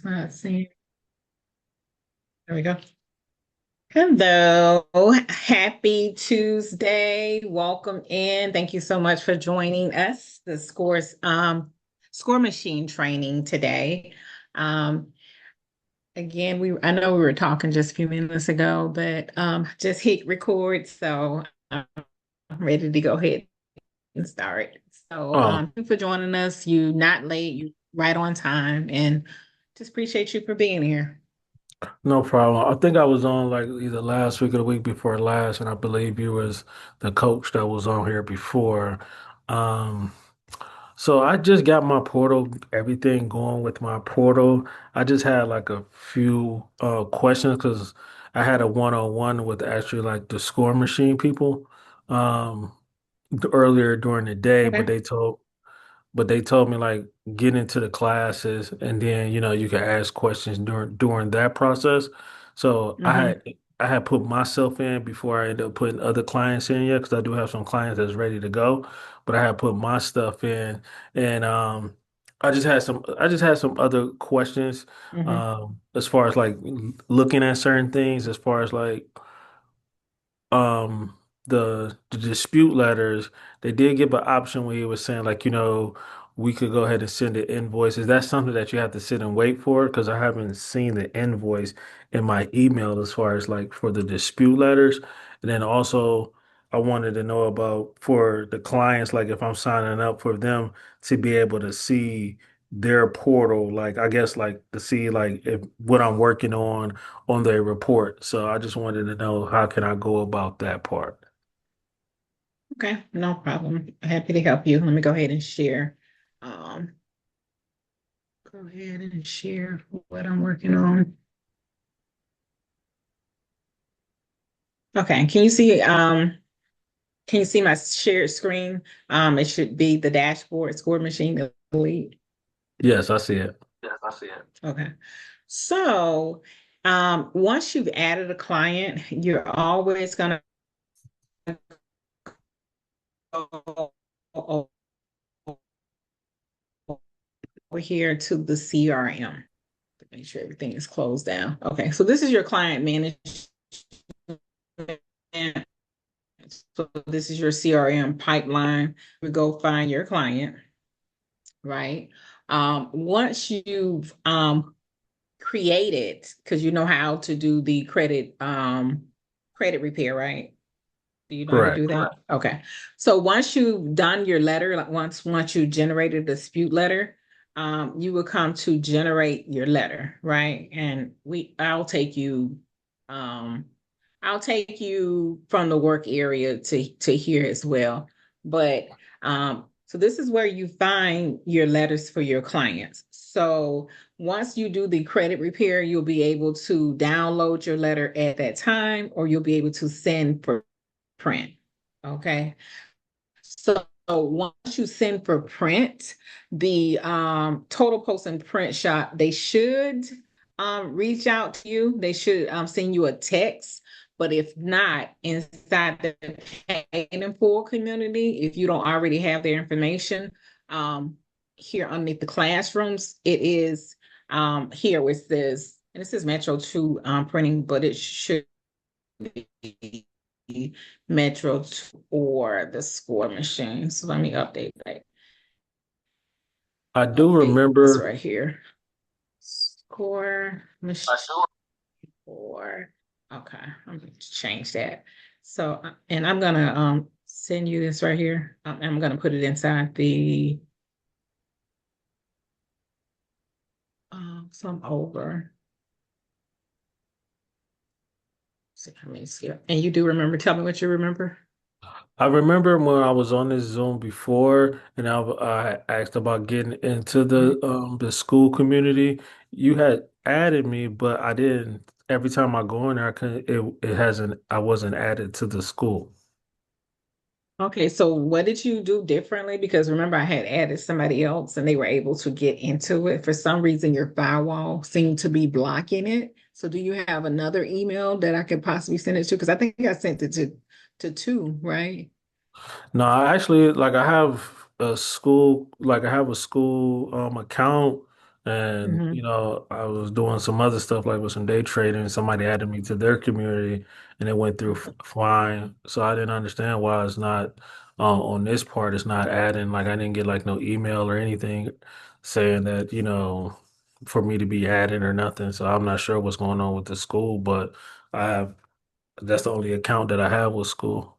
not seeing. There we go. Hello. Happy Tuesday. Welcome in. Thank you so much for joining us. The score machine training today. Um Again, I know we were talking just a few minutes ago, but just hit record, so I'm ready to go ahead and start. So Oh, thank you for joining us. You not late, you right on time, and just appreciate you for being here. no problem. I think I was on like either last week or the week before last, and I believe you was the coach that was on here before. Um, so I just got my portal, everything going with my portal. I just had like a few questions because I had a one-on-one with actually like the score machine people um earlier during the day, Okay. but they told me like get into the classes and then you can ask questions during that process. So Mm-hmm. I had put myself in before I ended up putting other clients in yet because I do have some clients that's ready to go, but I had put my stuff in and I just had some other questions Mm-hmm. as far as like looking at certain things as far as like the dispute letters. They did give an option where he was saying like, we could go ahead and send the invoice. Is that something that you have to sit and wait for? Because I haven't seen the invoice in my email as far as like for the dispute letters. And then also I wanted to know about for the clients, like if I'm signing up for them to be able to see their portal, like I guess like to see like if what I'm working on their report. So I just wanted to know how can I go about that part. Okay, no problem. Happy to help you. Let me go ahead and share. Um, Go ahead and share what I'm working on. Okay, can you see my shared screen? It should be the dashboard score machine elite. Yes, I see it. Yes, I see it. Okay. So once you've added a client, you're always gonna go over here to the CRM to make sure everything is closed down. Okay, so this is your client management. So this is your CRM pipeline. We go find your client, right? Once you've created, because you know how to do the credit repair, right? Do you know how to do Correct. that? Okay. So once you've done your letter, like once you generated a dispute letter, you will come to generate your letter, right? And um, I'll take you from the work area to here as well. But so this is where you find your letters for your clients. So once you do the credit repair, you'll be able to download your letter at that time, or you'll be able to send for print. Okay. So once you send for print, the total post and print shop, they should reach out to you. They should send you a text. But if not, inside the paid in full community, if you don't already have their information, um, here underneath the classrooms, it is here where it says, and it says Metro 2 printing, but it should be Metro or the score machine. So let me I do update this remember right here. Score machine or okay, I'm going to change that. So and I'm gonna send you this right here. I'm gonna put it inside the some over. So let me see. And you do remember? Tell me what you remember. I remember when I was on this Zoom before and I asked about getting into Mhm. the school community. You had added me, but I didn't every time I go in there I couldn't it hasn't I wasn't added to the school. Okay, so what did you do differently? Because remember, I had added somebody else and they were able to get into it. For some reason, your firewall seemed to be blocking it. So do you have another email that I could possibly send it to? Because I think I sent it to two, right? No, I actually like I have a school account And, Hmm. I was doing some other stuff like with some day trading. And somebody added me to their community and it went through fine. So I didn't understand why it's not on this part, it's not adding. Like I didn't get like no email or anything saying that, for me to be added or nothing. So I'm not sure what's going on with the school, but I have, that's the only account that I have with school.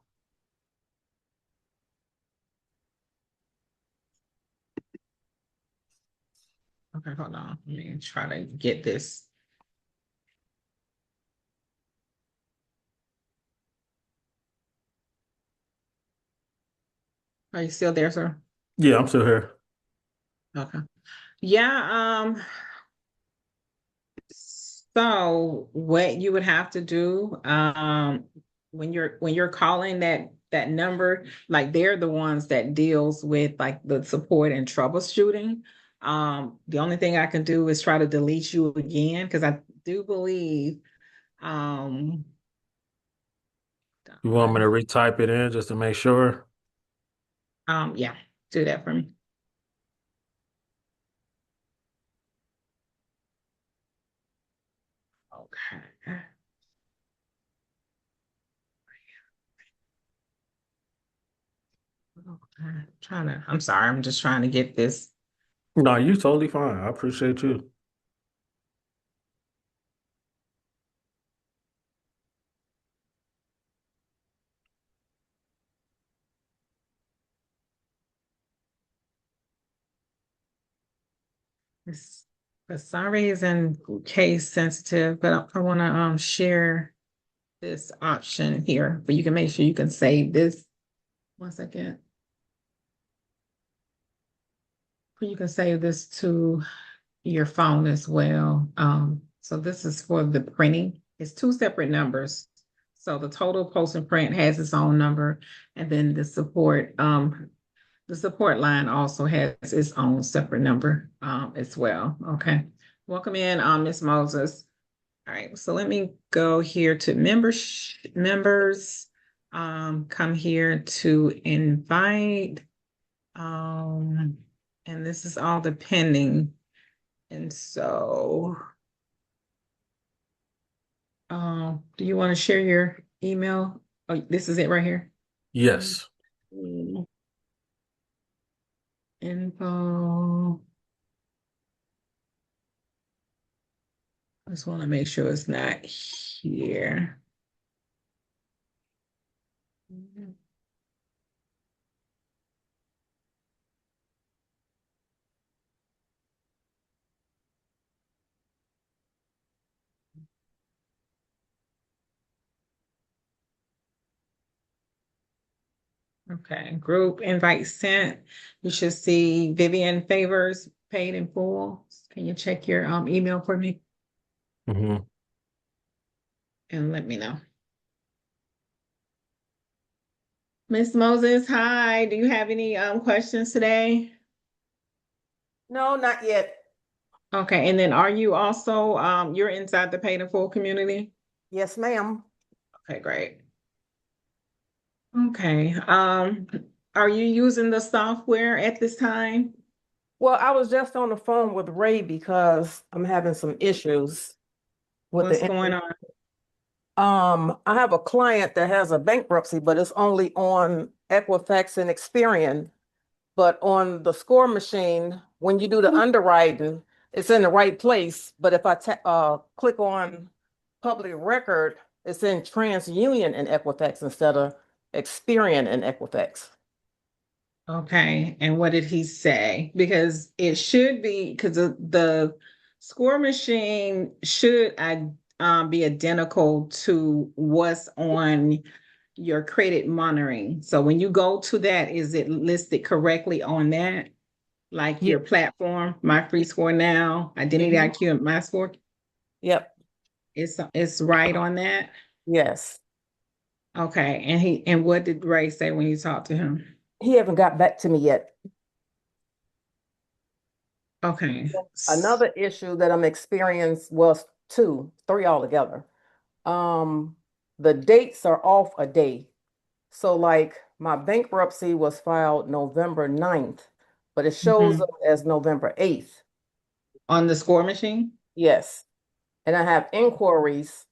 Okay, hold on. Let me try to get this. Are you still there, sir? Yeah, I'm still here. Okay. Yeah, so what you would have to do, when you're calling that number, like they're the ones that deals with like the support and troubleshooting. The only thing I can do is try to delete you again because I do believe, um, You want me to retype it in just to make sure? yeah, do that for me. Okay. Okay. I'm sorry, I'm just trying to get this. No, you totally fine. I appreciate you. This for some reason case sensitive, but I want to share this option here, but you can make sure you can save this. One second. You can save this to your phone as well. So this is for the printing. It's two separate numbers. So the total post and print has its own number, and then the support line also has its own separate number as well. Okay. Welcome in, Ms. Moses. All right, so let me go here to members. Come here to invite. Um, and this is all depending. And so, do you want to share your email? Oh, this is it right here. Yes. Info. I just want to make sure it's not here. Okay, group invite sent. You should see Vivian Favors paid in full. Can you check your email for me Hmm. and let me know? Miss Moses, hi. Do you have any questions today? No, not yet. Okay, and then are you also you're inside the paid in full community? Yes, ma'am. Okay, great. Okay. Are you using the software at this time? Well, I was just on the phone with Ray because I'm having some issues with What's the going on? I have a client that has a bankruptcy, but it's only on Equifax and Experian. But on the score machine, when you do the underwriting, it's in the right place. But if I click on public record, it's in TransUnion and Equifax instead of Experian and Equifax. Okay, and what did he say? Because it should be because the score machine should be identical to what's on your credit monitoring. So when you go to that, is it listed correctly on that? Like Ye- your platform, My Free Score Now, Identity Mhm. IQ, and My Score, Yep. it's right on that. Yes. Okay, and what did Ray say when you talked to him? He haven't got back to me yet. Okay. Another issue that I'm experiencing was two, three altogether. Um, the dates are off a day. So like my bankruptcy was filed November 9th, but it shows Mhm. up as November 8th. On the score machine? Yes. And I have inquiries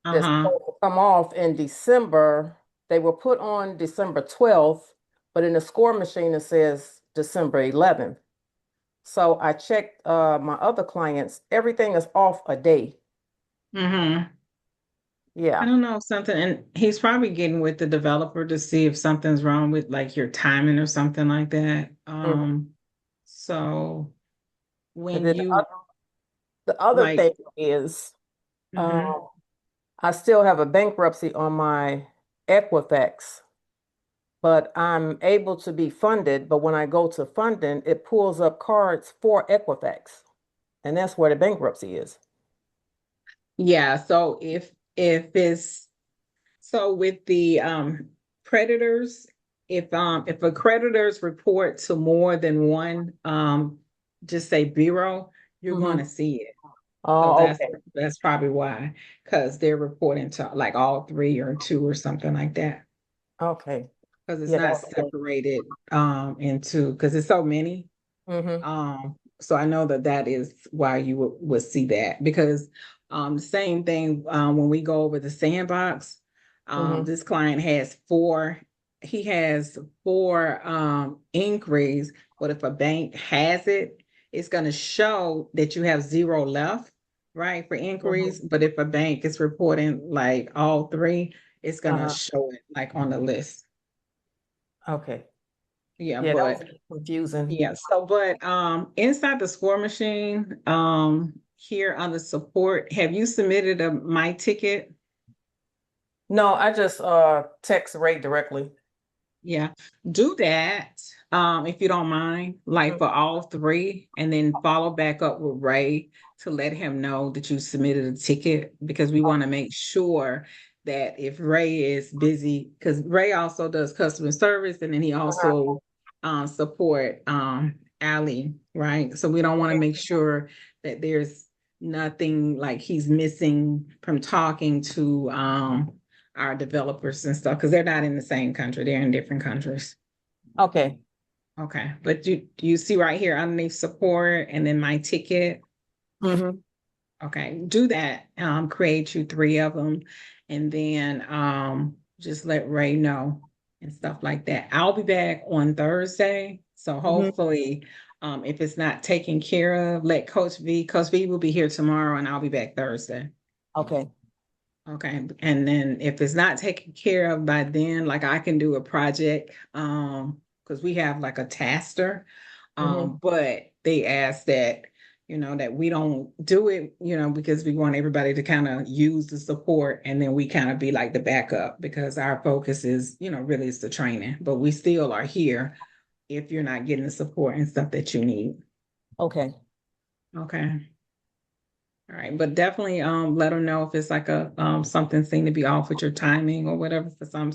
that's Uh-huh. supposed to come off in December. They were put on December 12th, but in the score machine it says December 11th. So I checked my other clients, everything is off a day. Mm-hmm. I Yeah. don't know if something, and he's probably getting with the developer to see if something's wrong with like your timing or something like that. Mhm. So And when then you the other like, thing is mhm. I still have a bankruptcy on my Equifax, but I'm able to be funded. But when I go to funding, it pulls up cards for Equifax, and that's where the bankruptcy is. Yeah, so if it's so with the creditors, if a creditors report to more than one just say bureau, you're going to Mhm. see it. So Oh, okay. that's probably why, because they're reporting to like all three or two or something like that. Okay. Because it's Yeah, not that's okay. separated into because it's so many. Mm-hmm. So I know that that is why you would see that because the same thing when we go over the sandbox, Mm-hmm. this client has four, he has four inquiries, but if a bank has it, it's going to show that you have zero left, right, for inquiries. Mm-hmm. But if a bank is reporting like all three, it's going to Uh-huh. show it like on the list. Okay. Yeah, Yeah, that but was confusing. yeah, so but inside the score machine, here on the support, have you submitted a my ticket? No, I just text Ray directly. Yeah, do that if you don't mind, like Mhm. for all three, and then follow back up with Ray to let him know that you submitted a ticket because we want to make sure that if Ray is busy, because Ray also does customer service and then he Uh-huh. also support Ali, right? So we don't want to make sure that there's nothing like he's missing from talking to our developers and stuff because they're not in the same country, they're in different countries. Okay. Okay, but you see right here underneath support and then my ticket. Mm-hmm. Okay, do that. Create you three of them, and then just let Ray know and stuff like that. I'll be back on Thursday, so Mm-hmm. hopefully, if it's not taken care of, let Coach V will be here tomorrow, and I'll be back Thursday. Okay. Okay, and then if it's not taken care of by then, like I can do a project, because we have like a taster, Mm-hmm. but they ask that, that we don't do it, because we want everybody to kind of use the support and then we kind of be like the backup because our focus is, really is the training, but we still are here if you're not getting the support and stuff that you need. Okay. Okay. All right, but definitely let them know if it's like a something seem to be off with your timing or whatever for some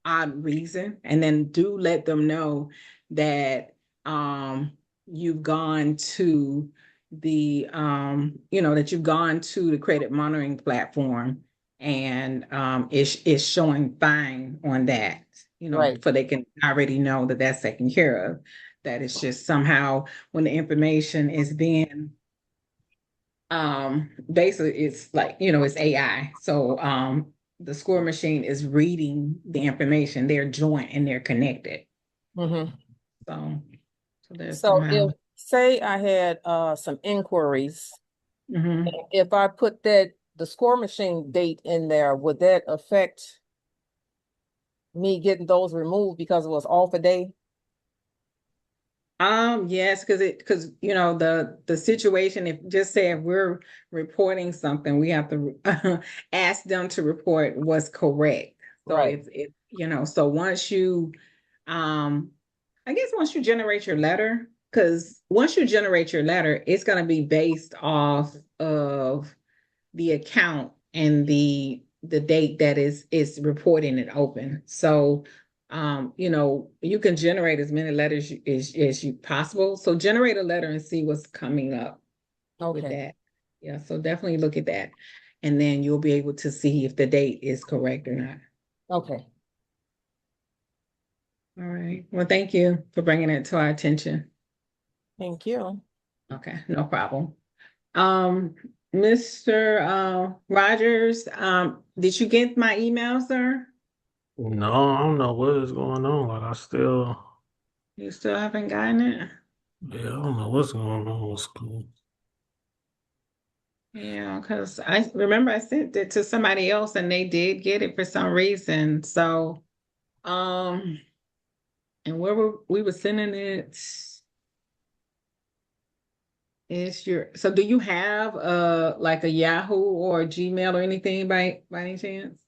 odd reason. And then do let them know that you've gone to that you've gone to the credit monitoring platform and it's showing fine on that, Right. for they can already know that that's taken care of. That it's just somehow when the information is being basically it's like it's AI, so the score machine is reading the information, they're joint and they're connected, Mm-hmm. so there's So somehow. if say I had some inquiries, Mhm. if I put the score machine date in there, would that affect me getting those removed because it was off a day? Yes, because the situation, if just say if we're reporting something, we have to ask them to report what's correct. So Right. so once you um I guess once you generate your letter, because once you generate your letter, it's gonna be based off of the account and the date that is reporting it open. So you can generate as many letters as you possible. So generate a letter and see what's coming up with Okay. that. Yeah, so definitely look at that. And then you'll be able to see if the date is correct or not. Okay. All right. Well, thank you for bringing it to our attention. Thank you. Okay, no problem. Um, Mr. Rogers, did you get my email, sir? No, I don't know what is going on. Like I still, You still haven't gotten it? yeah, I don't know what's going on with school. Yeah, because I remember I sent it to somebody else and they did get it for some reason. So, um, and where we were sending it is so do you have like a Yahoo or a Gmail or anything by any chance?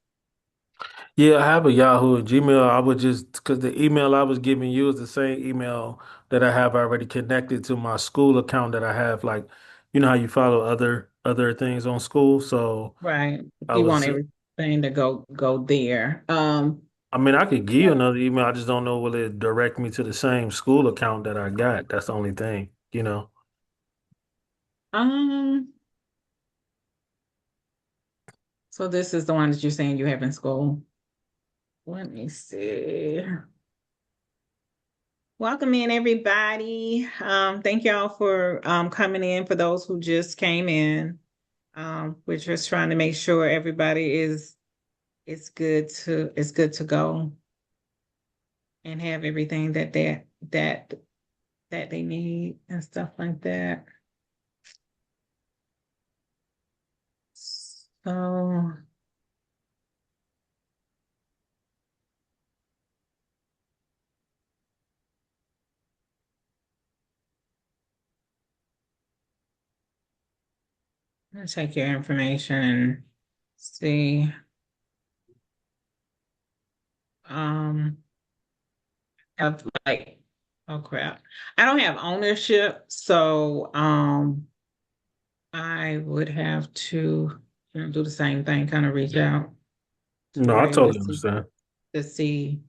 Yeah, I have a Yahoo and Gmail. I would just because the email I was giving you is the same email that I have already connected to my school account that I have. Like, you know how you follow other things on school. So Right. I You want was, everything to go there. I mean, I could give you another email. I just don't know will it direct me to the same school account that I got. That's the only thing, you know. um, so this is the one that you're saying you have in school. Let me see. Welcome in, everybody. Thank y'all for coming in. For those who just came in, we're just trying to make sure everybody is good to go and have everything that they need and stuff like that. So I'm gonna take your information and see. Um, have like, oh crap, I don't have ownership, so I would have to, do the same thing, kind of reach out No, for I them totally understand. to see,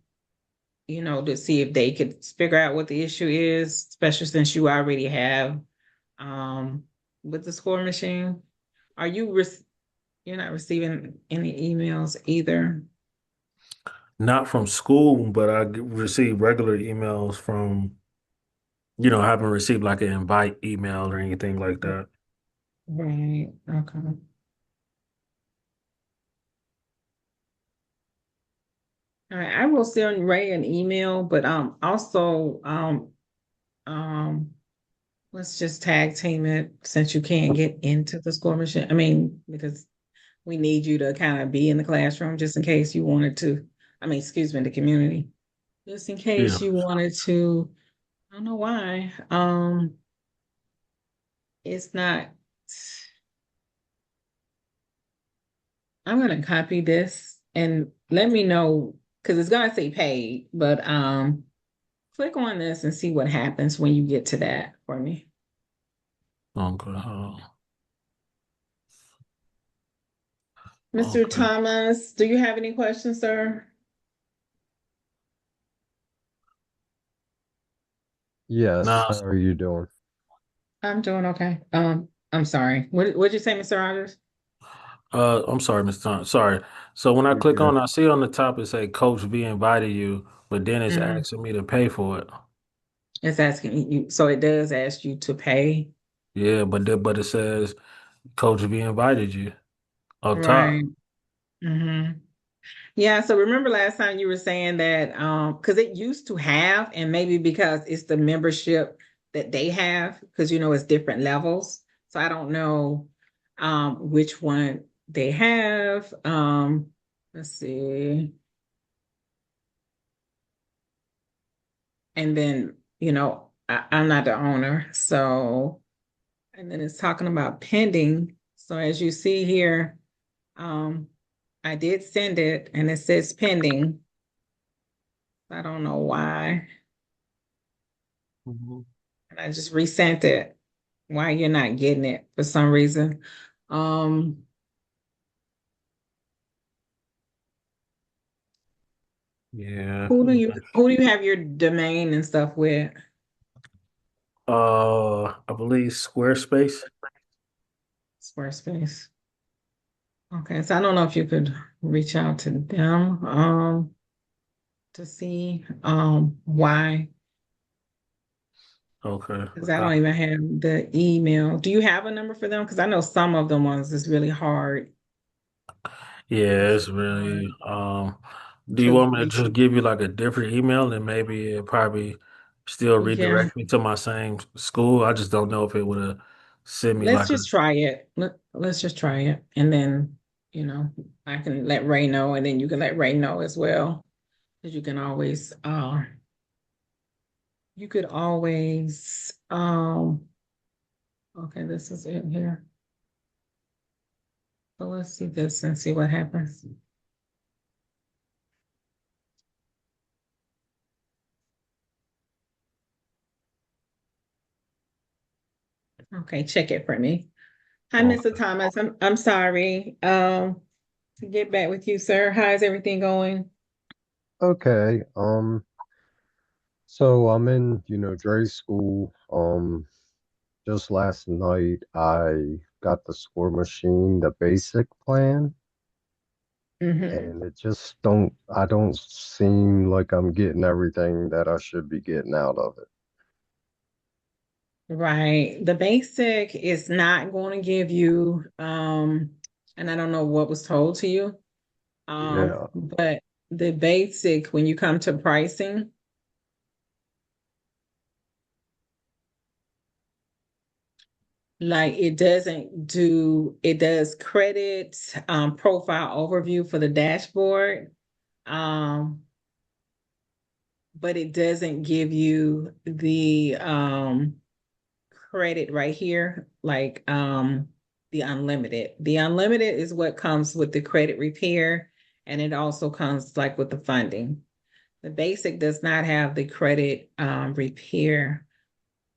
to see if they could figure out what the issue is, especially since you already have um with the score machine. Are you you're not receiving any emails either? Not from school, but receive regular emails from, I haven't received like an invite email or anything like that. Right. Okay. All right. I will send Ray an email, but also um let's just tag team it since you can't get into the score machine. I mean, because we need you to kind of be in the classroom just in case you wanted to. I mean, excuse me, the community. Just in Yeah. case you wanted to, I don't know why. It's not. I'm gonna copy this and let me know because it's gonna say paid, but click on this and see what happens when you get to that for me. Okay. Mr. Okay. Thomas, do you have any questions, sir? Yes, Now, how are you doing? I'm doing okay. I'm sorry. What'd you say, Mr. Rogers? I'm sorry, Mr. Thompson. Sorry. So when I You're click good. on, I see on the top it say Coach V invited you, but then it's Mhm. asking me to pay for it. It's asking you, so it does ask you to pay. Yeah, but it says Coach V invited you up Right. top. hmm Yeah, so remember last time you were saying that because it used to have, and maybe because it's the membership that they have, because it's different levels. So I don't know which one they have. Let's see. And then, I'm not the owner. So, and then it's talking about pending. So as you see here, um, I did send it and it says pending. I don't know why. Mhm. And I just resent it. Why you're not getting it for some reason. Um, Yeah. who do you have your domain and stuff with? I believe Squarespace. Squarespace. Okay, so I don't know if you could reach out to them to see why. Okay. Because I don't even have the email. Do you have a number for them? Because I know some of the ones is really hard Yeah, it's really do you to want me to reach. just give you like a different email and maybe it probably still Yeah, redirect me to my same school? I just don't know if it would have sent me let's like a just try it. Let's just try it. And then, I can let Ray know, and then you can let Ray know as well. Because you could always, okay, this is it here. So let's see this and see what happens. Okay, check it for me. Hi, okay. Mr. Thomas. I'm sorry. To get back with you, sir. How is everything going? Okay. So I'm in, Dre school. Just last night I got the score machine, the basic plan, Hmm. and I don't seem like I'm getting everything that I should be getting out of it. Right. The basic is not going to give you, and I don't know what was told to you, Yeah. but the basic, when you come to pricing, like it does credit, profile overview for the dashboard, um, but it doesn't give you the, credit right here, like the unlimited. The unlimited is what comes with the credit repair, and it also comes like with the funding. The basic does not have the credit repair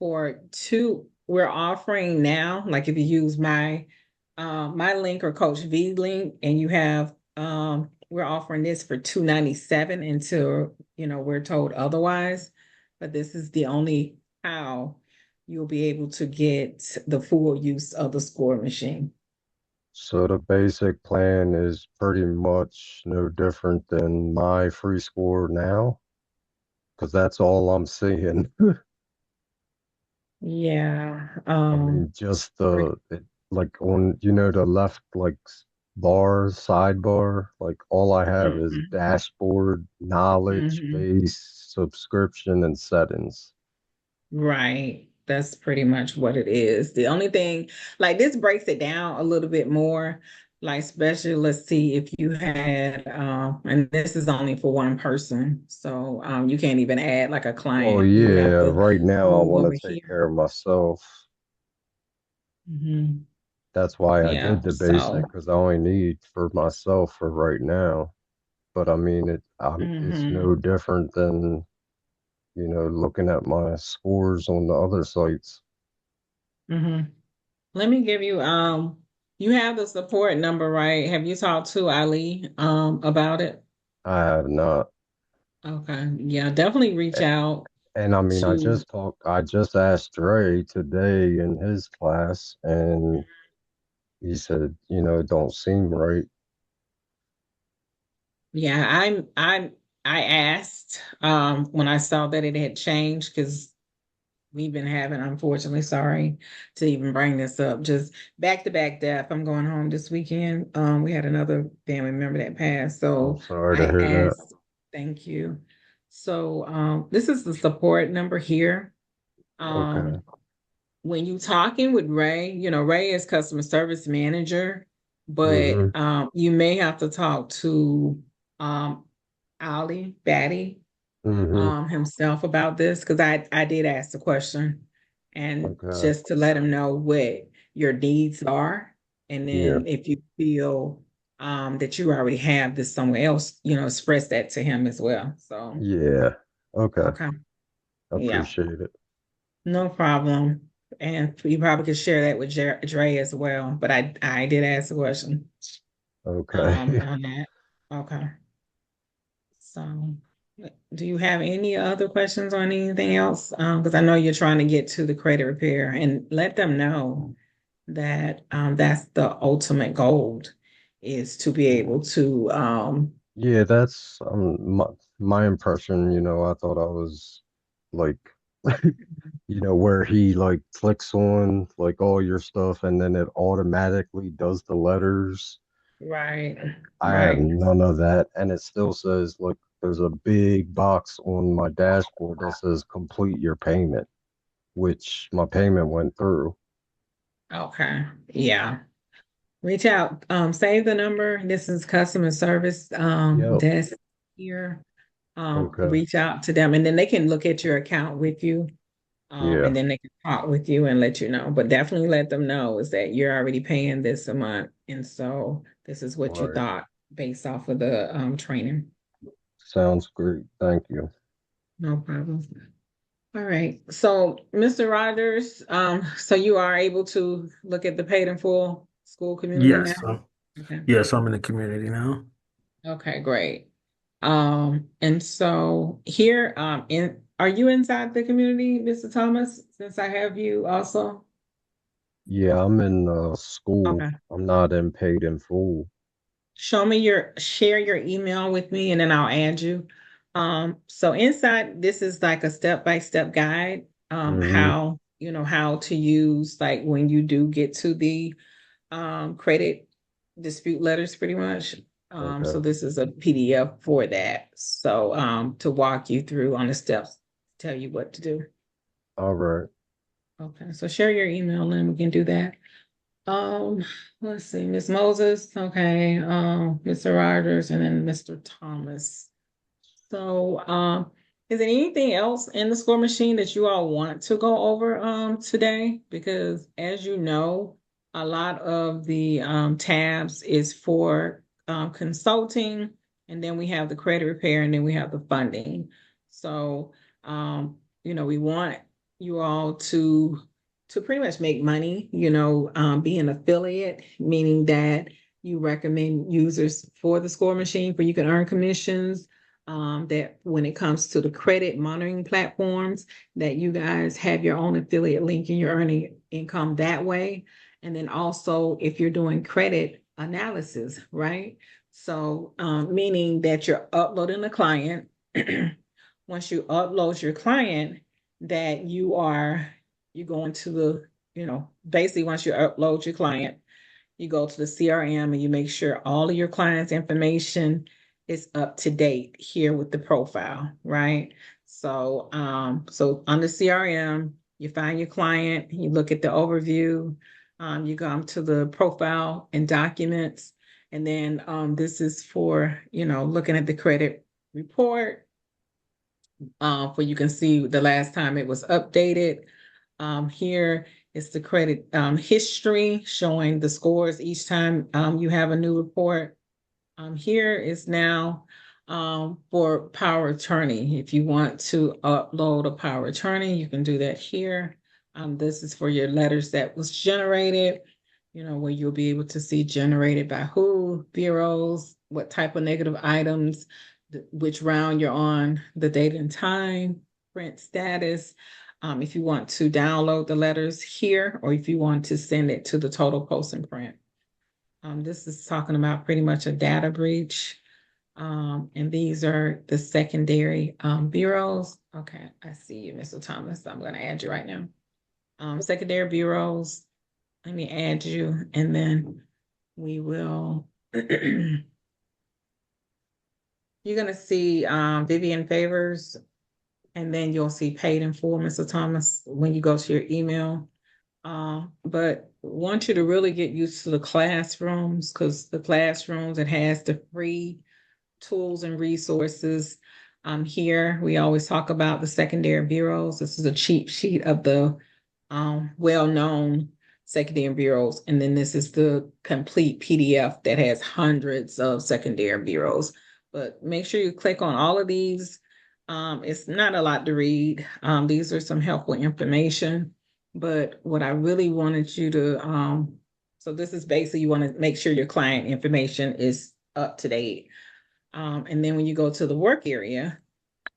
for two. We're offering now, like if you use my link or Coach V link, and you have we're offering this for $297 until we're told otherwise. But this is the only how you'll be able to get the full use of the score machine. So the basic plan is pretty much no different than my free score now, because that's all I'm seeing. Yeah. I mean, just Great. like on, the left, like bar, sidebar, like all I have is Mhm. dashboard, knowledge, Mhm. base, subscription, and settings. Right. That's pretty much what it is. The only thing, like this breaks it down a little bit more. Like, especially, let's see if you had, and this is only for one person. So you can't even add like a Well, client. You would have yeah, to right now I move want over to take here. care of myself. Hmm. That's why I Yeah. did the basic, So, because I only need for myself for right now. But I mean, it's hmm no different than, looking at my scores on the other sites. hmm let me give you, you have the support number, right? Have you talked to Ali, about it? I have not. Okay. Yeah, definitely reach out And I mean, to. I just asked Dre today in his class, and he said, it don't seem right. Yeah, I asked when I saw that it had changed, because we've been having, unfortunately, sorry to even bring this up, just back to back death. I'm going home this weekend. We had another family member that passed. I'm So sorry to I hear that. asked, thank you. So this is the support number here. Okay. Um when you talking with Ray, Ray is customer service manager, Mm-hmm. but you may have to talk to um Ali Batty Mm-hmm. himself about this, because I did ask the question, and Okay. just to let him know what your needs are, and Yeah. then if you feel that you already have this somewhere else, express that to him as well. So Yeah. Okay. okay, yeah, Appreciate it. no problem. And you probably could share that with Dre as well. But I did ask the question Okay. on that. Okay. So, do you have any other questions on anything else? Because I know you're trying to get to the credit repair, and let them know that that's the ultimate goal, is to be able to Yeah, that's my impression, I thought I was like You know, where he like clicks on like all your stuff and then it automatically does the letters. Right, I have right. none of that. And it still says, look, there's a big box on my dashboard that says complete your payment, which my payment went through. Okay, yeah. Reach out, save the number. This is customer service, Yep. desk here. Okay. Reach out to them and then they can look at your account with you. Yeah. And then they can talk with you and let you know. But definitely let them know is that you're already paying this a month. And so this is what All you right. thought based off of the training. Sounds great. Thank you. No problem. All right. So Mr. Rogers, so you are able to look at the paid in full school community now? Yes. Okay. Yes, I'm in the community now. Okay, great. And so here, are you inside the community, Mr. Thomas, since I have you also? Yeah, I'm in school. Okay. I'm not in paid in full. Share your email with me and then I'll add you. So inside this is like a step-by-step guide, Mm-hmm. how, how to use like when you do get to the credit dispute letters pretty much. So Okay. this is a PDF for that. So to walk you through on the steps, tell you what to do. All right. Okay, so share your email and we can do that. Um, let's see, Miss Moses, okay, Mr. Rogers, and then Mr. Thomas. So, is there anything else in the score machine that you all want to go over today? Because as you know, a lot of the tabs is for consulting, and then we have the credit repair, and then we have the funding. So, we want you all to pretty much make money, be an affiliate, meaning that you recommend users for the score machine where you can earn commissions. That when it comes to the credit monitoring platforms, that you guys have your own affiliate link and you're earning income that way. And then also if you're doing credit analysis, right? So meaning that you're uploading the client. Once you upload your client, that you go into the, basically once you upload your client, you go to the CRM and you make sure all of your clients' information is up to date here with the profile, right? So on the CRM, you find your client, you look at the overview, you come to the profile and documents, and then this is for, looking at the credit report, where you can see the last time it was updated. Here is the credit history showing the scores each time you have a new report. Here is now for power attorney. If you want to upload a power attorney, you can do that here. This is for your letters that was generated, where you'll be able to see generated by who, bureaus, what type of negative items, which round you're on, the date and time, print status. If you want to download the letters here, or if you want to send it to the total post and print. This is talking about pretty much a data breach. And these are the secondary bureaus. Okay, I see you, Mr. Thomas. I'm going to add you right now. Secondary bureaus, let me add you, and then we will. You're going to see Vivian Favors, and then you'll see paid in full, Mr. Thomas, when you go to your email. But want you to really get used to the classrooms, because the classrooms, it has the free tools and resources. Here, we always talk about the secondary bureaus. This is a cheat sheet of the well-known secondary bureaus. And then this is the complete PDF that has hundreds of secondary bureaus. But make sure you click on all of these. It's not a lot to read. These are some helpful information. But what I really wanted you to, so this is basically you want to make sure your client information is up to date. And then when you go to the work area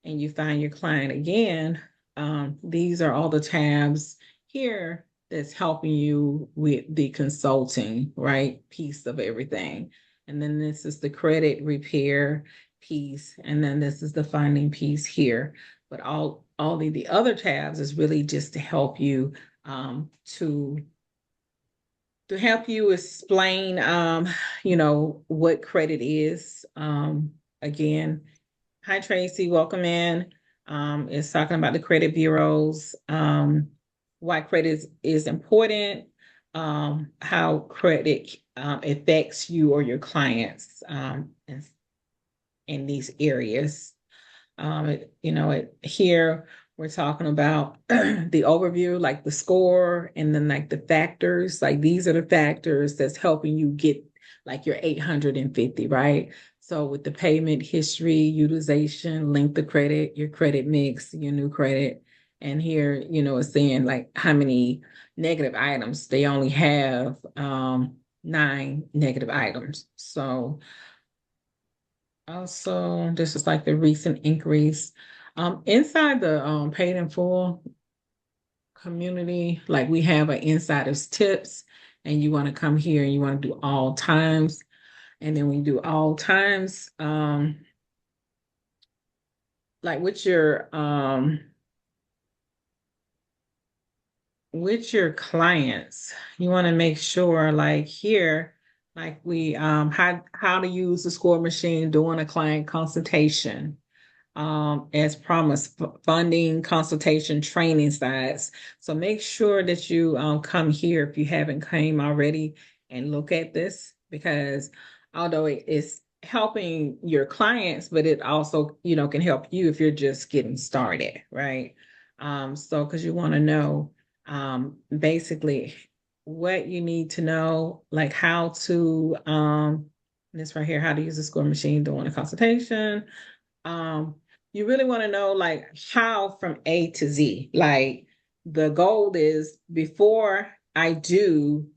and you find your client again, these are all the tabs here that's helping you with the consulting, right, piece of everything. And then this is the credit repair piece, and then this is the funding piece here. But all all of the other tabs is really just to help you to help you explain what credit is. Again, hi Tracy, welcome in. It's talking about the credit bureaus, why credit is important, how credit affects you or your clients in these areas. Here we're talking about the overview, like the score, and then like the factors. Like these are the factors that's helping you get like your 850, right? So with the payment history, utilization, length of credit, your credit mix, your new credit. And here, it's saying like how many negative items. They only have 9 negative items. So also, this is like the recent increase. Inside the paid in full community, like we have an insider's tips, and you want to come here and you want to do all times. And then we do all times, like with your clients, you want to make sure like here, like we how to use the score machine during a client consultation. As promised, funding, consultation, training sites. So make sure that you come here if you haven't came already and look at this, because although it is helping your clients, but it also, can help you if you're just getting started, right? So because you want to know basically what you need to know, like how to this right here, how to use the score machine during a consultation. You really want to know like how from A to Z. Like the goal is before I do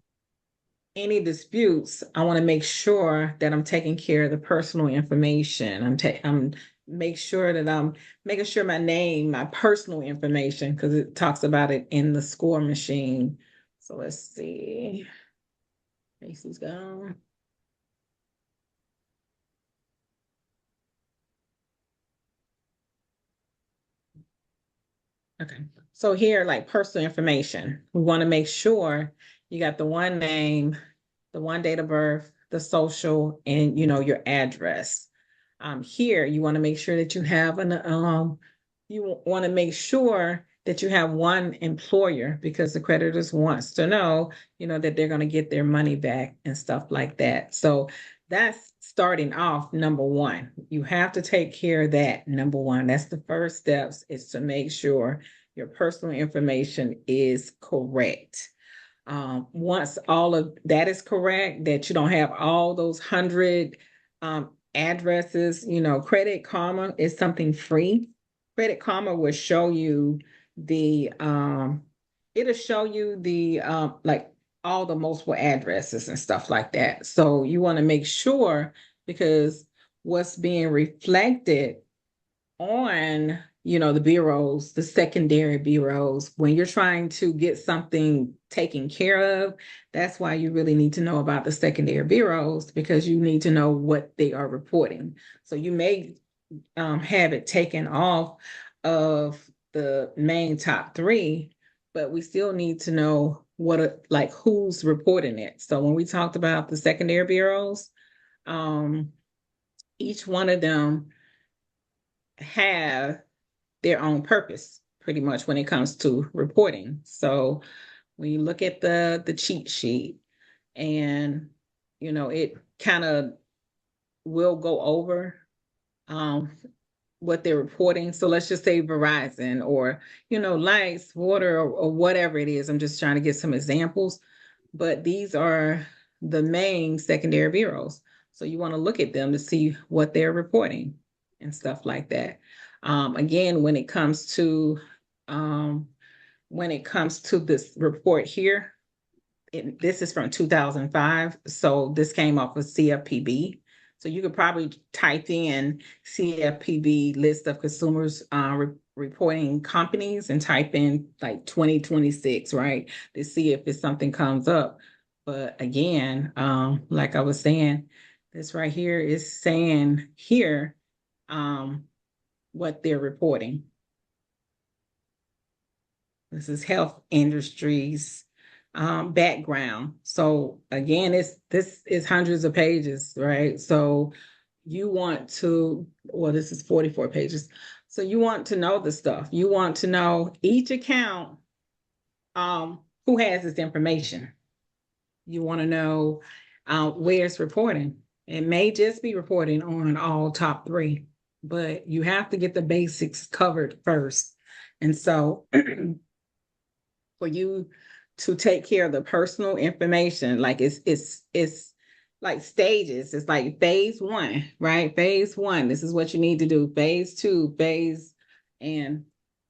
any disputes, I want to make sure that I'm taking care of the personal information. I'm make sure that I'm making sure my name, my personal information, because it talks about it in the score machine. So let's see. Casey's gone. Okay. So here, like personal information, we want to make sure you got the one name, the one date of birth, the social, and your address. Here you want to make sure that you have you want to make sure that you have one employer, because the creditors wants to know, that they're going to get their money back and stuff like that. So that's starting off number one. You have to take care of that. Number one, that's the first steps, is to make sure your personal information is correct. Once all of that is correct, that you don't have all those 100 addresses, Credit Karma is something free. Credit Karma will show you it'll show you the like all the multiple addresses and stuff like that. So you want to make sure, because what's being reflected on, the bureaus, the secondary bureaus, when you're trying to get something taken care of, that's why you really need to know about the secondary bureaus, because you need to know what they are reporting. So you may have it taken off of the main top 3, but we still need to know who's reporting it. So when we talked about the secondary bureaus, each one of them have their own purpose pretty much when it comes to reporting. So when you look at the cheat sheet, and it kind of will go over what they're reporting. So let's just say Verizon, or lights, water, or whatever it is. I'm just trying to get some examples, but these are the main secondary bureaus. So you want to look at them to see what they're reporting and stuff like that. Again, when it comes to this report here, this is from 2005. So this came off of CFPB. So you could probably type in CFPB list of consumers reporting companies and type in like 2026, right? To see if it's something comes up. But again, like I was saying, this right here is saying here what they're reporting. This is health industries background. So again, this is hundreds of pages, right? So you want to, well, this is 44 pages. So you want to know the stuff. You want to know each account, who has this information. You want to know where it's reporting. It may just be reporting on all top 3, but you have to get the basics covered first. And so for you to take care of the personal information, like it's like stages. It's like phase 1, right? Phase 1, this is what you need to do. Phase 2, and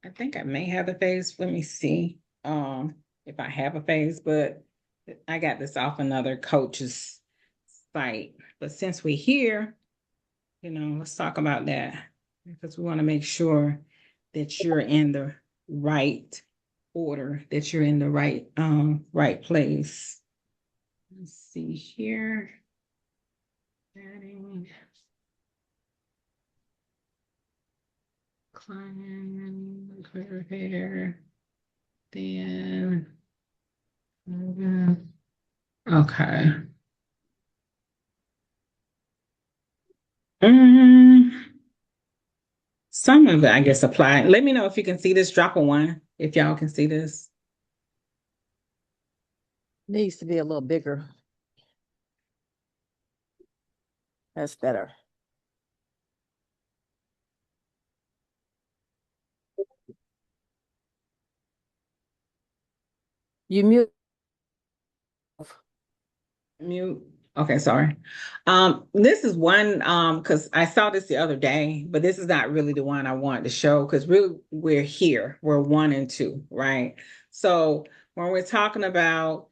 I think I may have a phase. Let me see if I have a phase, but I got this off another coach's site. But since we're here, let's talk about that, because we want to make sure that you're in the right order, that you're in the right place. Let's see here. Adding client repair. Then okay. Some of it, I guess, apply. Let me know if you can see this. Drop a 1 if y'all can see this. Needs to be a little bigger. That's better. You mute. Mute. Okay, sorry. This is one, because I saw this the other day, but this is not really the one I wanted to show, because really we're here. We're 1 and 2, right? So when we're talking about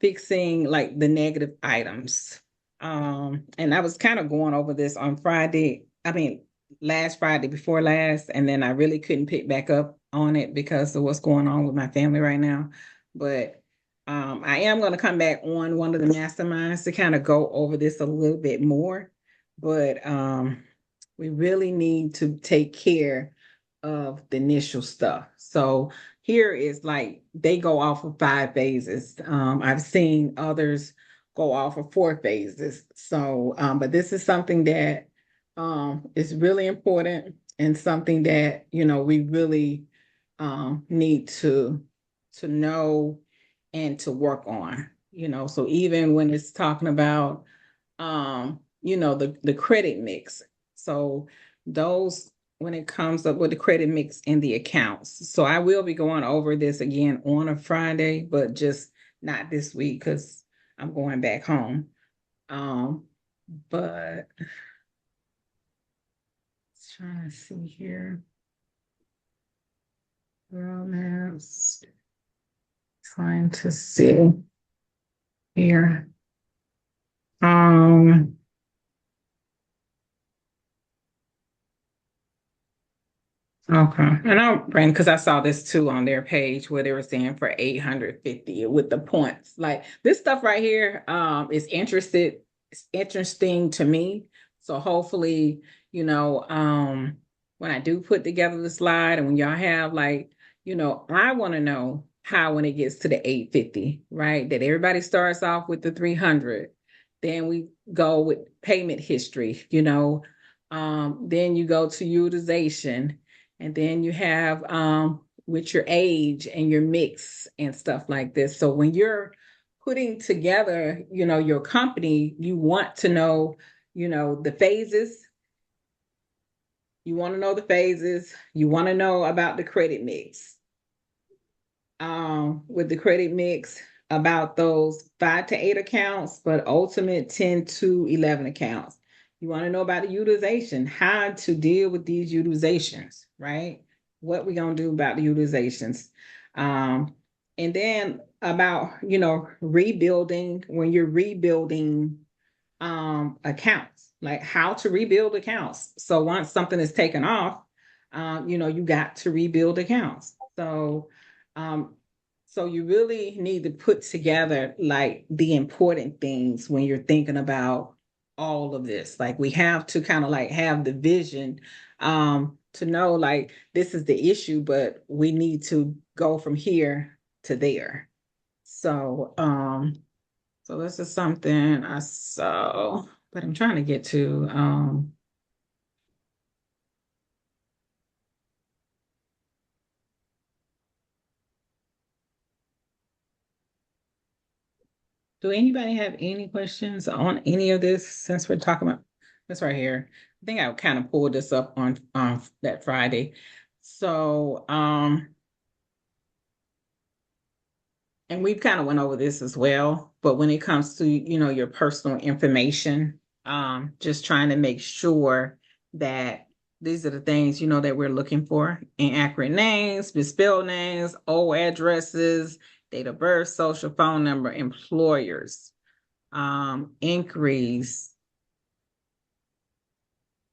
fixing like the negative items, and I was kind of going over this on Friday, last Friday before last, and then I really couldn't pick back up on it because of what's going on with my family right now. But I am going to come back on one of the masterminds to kind of go over this a little bit more, but we really need to take care of the initial stuff. So here is like, they go off of 5 phases. I've seen others go off of 4 phases. So, but this is something that is really important, and something that, we really need to know and to work on, so even when it's talking about, the credit mix. So those, when it comes up with the credit mix in the accounts. So I will be going over this again on a Friday, but just not this week because I'm going back home. But let's try to see here. Romance. Trying to see here. Okay. And I'll bring, because I saw this too on their page where they were saying for 850 with the points. Like this stuff right here is interesting to me. So hopefully, when I do put together the slide, and when y'all have like, I want to know how, when it gets to the 850, right? That everybody starts off with the 300. Then we go with payment history, then you go to utilization, and then you have with your age and your mix and stuff like this. So when you're putting together, your company, you want to know, the phases. You want to know the phases. You want to know about the credit mix. With the credit mix, about those 5 to 8 accounts, but ultimate 10 to 11 accounts. You want to know about the utilization, how to deal with these utilizations, right? What we're going to do about the utilizations. And then about, rebuilding, when you're rebuilding accounts, like how to rebuild accounts. So once something is taken off, you got to rebuild accounts. So you really need to put together like the important things when you're thinking about all of this. Like we have to kind of like have the vision to know like this is the issue, but we need to go from here to there. So this is something I saw, but I'm trying to get to do anybody have any questions on any of this since we're talking about this right here? I think I kind of pulled this up on that Friday. So and we've kind of went over this as well, but when it comes to, your personal information, just trying to make sure that these are the things, that we're looking for: inaccurate names, misspelled names, old addresses, date of birth, social phone number, employers, inquiries.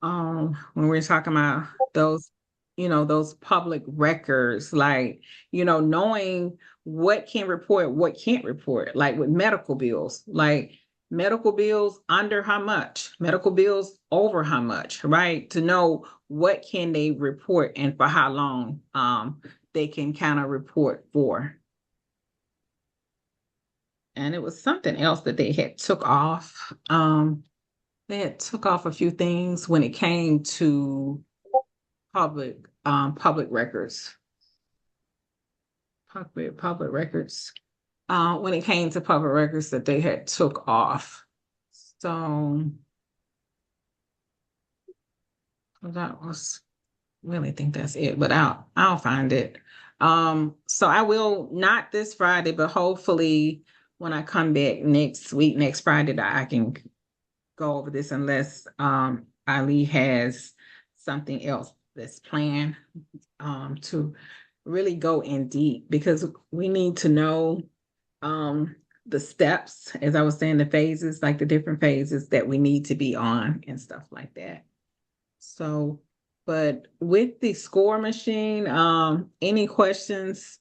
When we're talking about those, those public records, like, knowing what can report, what can't report, like with medical bills, like medical bills under how much, medical bills over how much, right? To know what can they report and for how long they can kind of report for. And it was something else that they had took off. They had took off a few things when it came to public records. Public records. When it came to public records that they had took off. So that was really think that's it, but I'll find it. So I will, not this Friday, but hopefully when I come back next week, next Friday, that I can go over this, unless Ali has something else that's planned to really go in deep, because we need to know the steps, as I was saying, the phases, like the different phases that we need to be on and stuff like that. So, but with the score machine, any questions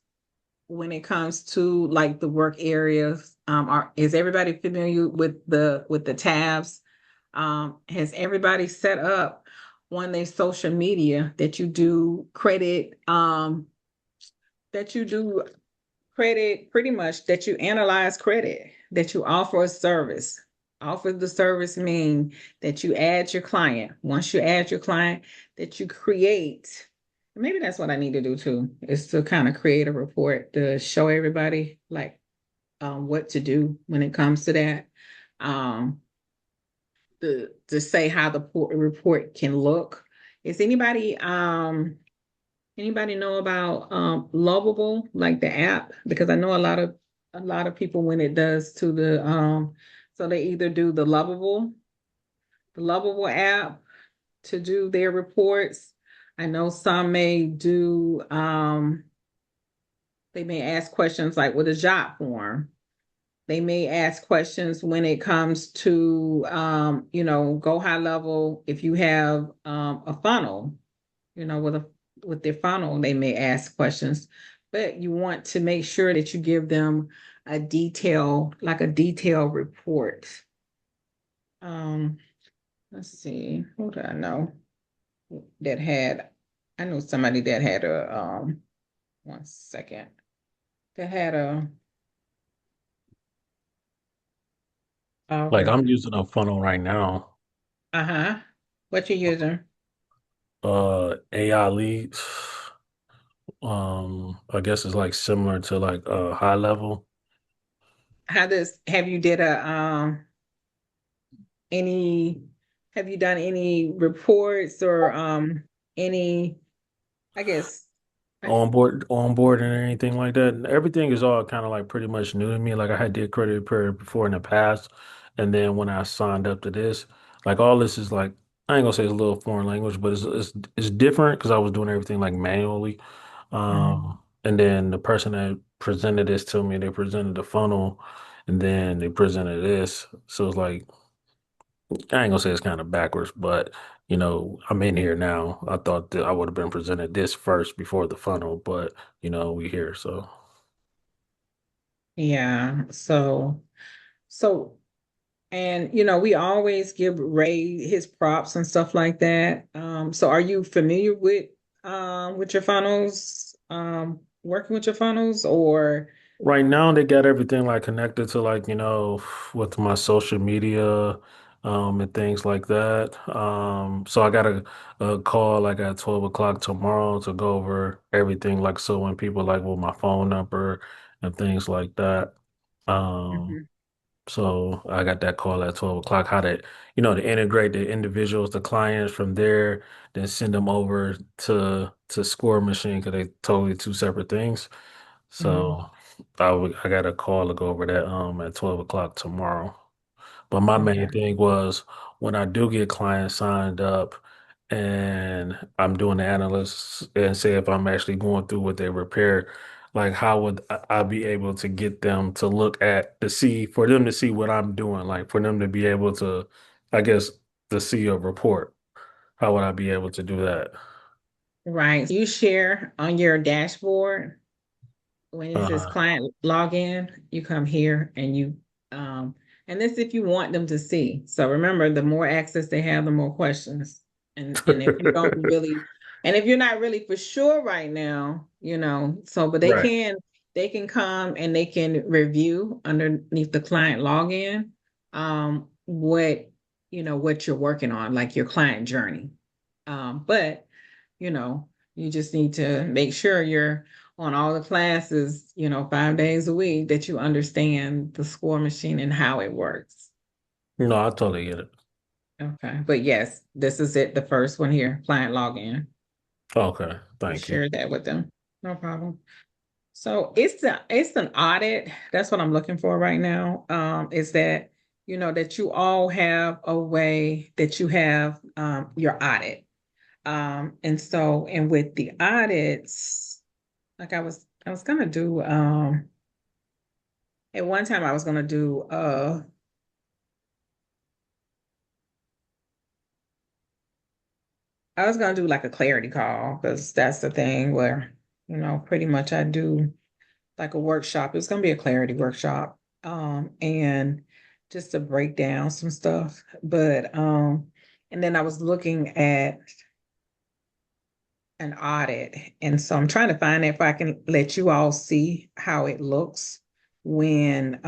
when it comes to like the work areas? Is everybody familiar with the tabs? Has everybody set up on their social media that you do credit, pretty much, that you analyze credit, that you offer a service? Offer the service mean that you add your client. Once you add your client, that you create. Maybe that's what I need to do too, is to kind of create a report to show everybody like what to do when it comes to that. To say how the report can look. Is anybody know about Lovable, like the app? Because I know a lot of people, when it does to the so they either do the Lovable app to do their reports. I know some may do they may ask questions like with a job form. They may ask questions when it comes to go high level. If you have a funnel, with their funnel, they may ask questions, but you want to make sure that you give them a detailed report. Let's see, who do I know that had? I know somebody that had a 1 second, that had a Like I'm using a funnel right now. uh-huh. What you using? AI leads. I guess it's like similar to like high level. Have you did any have you done any reports or any, I guess, Onboard and anything like that. And everything is all kind of like pretty much new to me. Like I had did credit repair before in the past, and then when I signed up to this, like all this is like, I ain't gonna say it's a little foreign language, but it's different because I was doing everything like manually. And then the person that presented this to me, they presented the funnel, and then they presented this. So it's like, I ain't gonna say it's kind of backwards, but I'm in here now. I thought that I would have been presented this first before the funnel, but we here. yeah. So And we always give Ray his props and stuff like that. So are you familiar with your funnels, working with your funnels, or Right now, they got everything like connected to like, with my social media, and things like that. So I got a call like at 12 o'clock tomorrow to go over everything. Like, so when people like with my phone number and things like that. Um, Mhm. so I got that call at 12 o'clock, how to integrate the individuals, the clients from there, then send them over to Score Machine because they totally two separate things. Mhm. So I got a call to go over that at 12 o'clock tomorrow. But my main Okay. thing was when I do get clients signed up and I'm doing the analysis and say if I'm actually going through with their repair, like how would I be able to get them to look at to see for them to see what I'm doing, like for them to be able to, I guess, to see a report. How would I be able to do that? Right. You share on your dashboard when it says Uh-huh. client login, you come here and um and this if you want them to see. So remember, the more access they have, the more questions. And if you don't really, and if you're not really for sure right now, so but Right. they can come and they can review underneath the client login what you're working on, like your client journey. But you know, you just need to make sure you're on all the classes, 5 days a week, that you understand the score machine and how it works. No, I totally get it. Okay. But yes, this is it, the first one here, client login. Okay, You thank you. share that with them. No problem. So it's an audit. That's what I'm looking for right now. Is that that you all have a way that you have your audit. And with the audits, like I was gonna do at one time I was gonna do I was gonna do like a clarity call because that's the thing where, pretty much I do like a workshop. It's gonna be a clarity workshop. And just to break down some stuff. But and then I was looking at an audit. And so I'm trying to find if I can let you all see how it looks when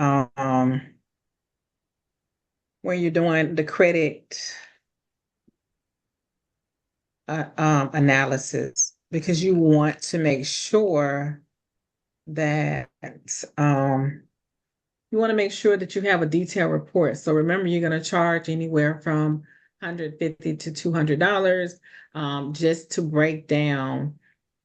when you're doing the credit analysis, because you want to make sure that um, you want to make sure that you have a detailed report. So remember, you're going to charge anywhere from 150 to $200 just to break down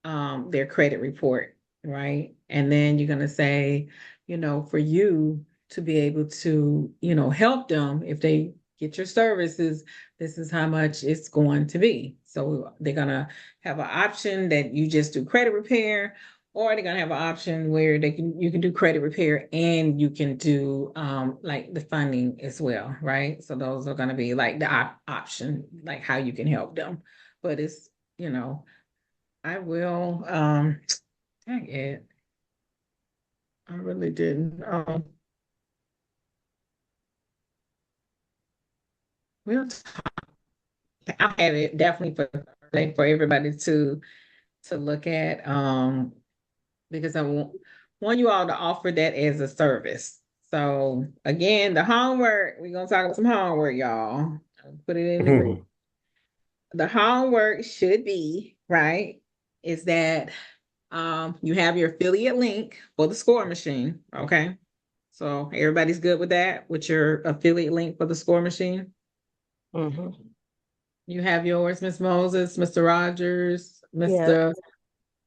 their credit report, right? And then you're going to say, for you to be able to, help them if they get your services, this is how much it's going to be. So they're going to have an option that you just do credit repair, or they're gonna have an option where you can do credit repair and you can do like the funding as well, right? So those are gonna be like the option, like how you can help them. But it's, I will tag it. I really didn't. We'll I'll have it definitely for Thursday for everybody to look at. Because I want you all to offer that as a service. So again, the homework, we're gonna talk about some homework, y'all. I'll put it in the group. The homework should be, right, is that you have your affiliate link for the score machine. Okay. So everybody's good with that, with your affiliate link for the score machine. Mhm. You have yours, Miss Moses, Mr. Rogers, Yeah.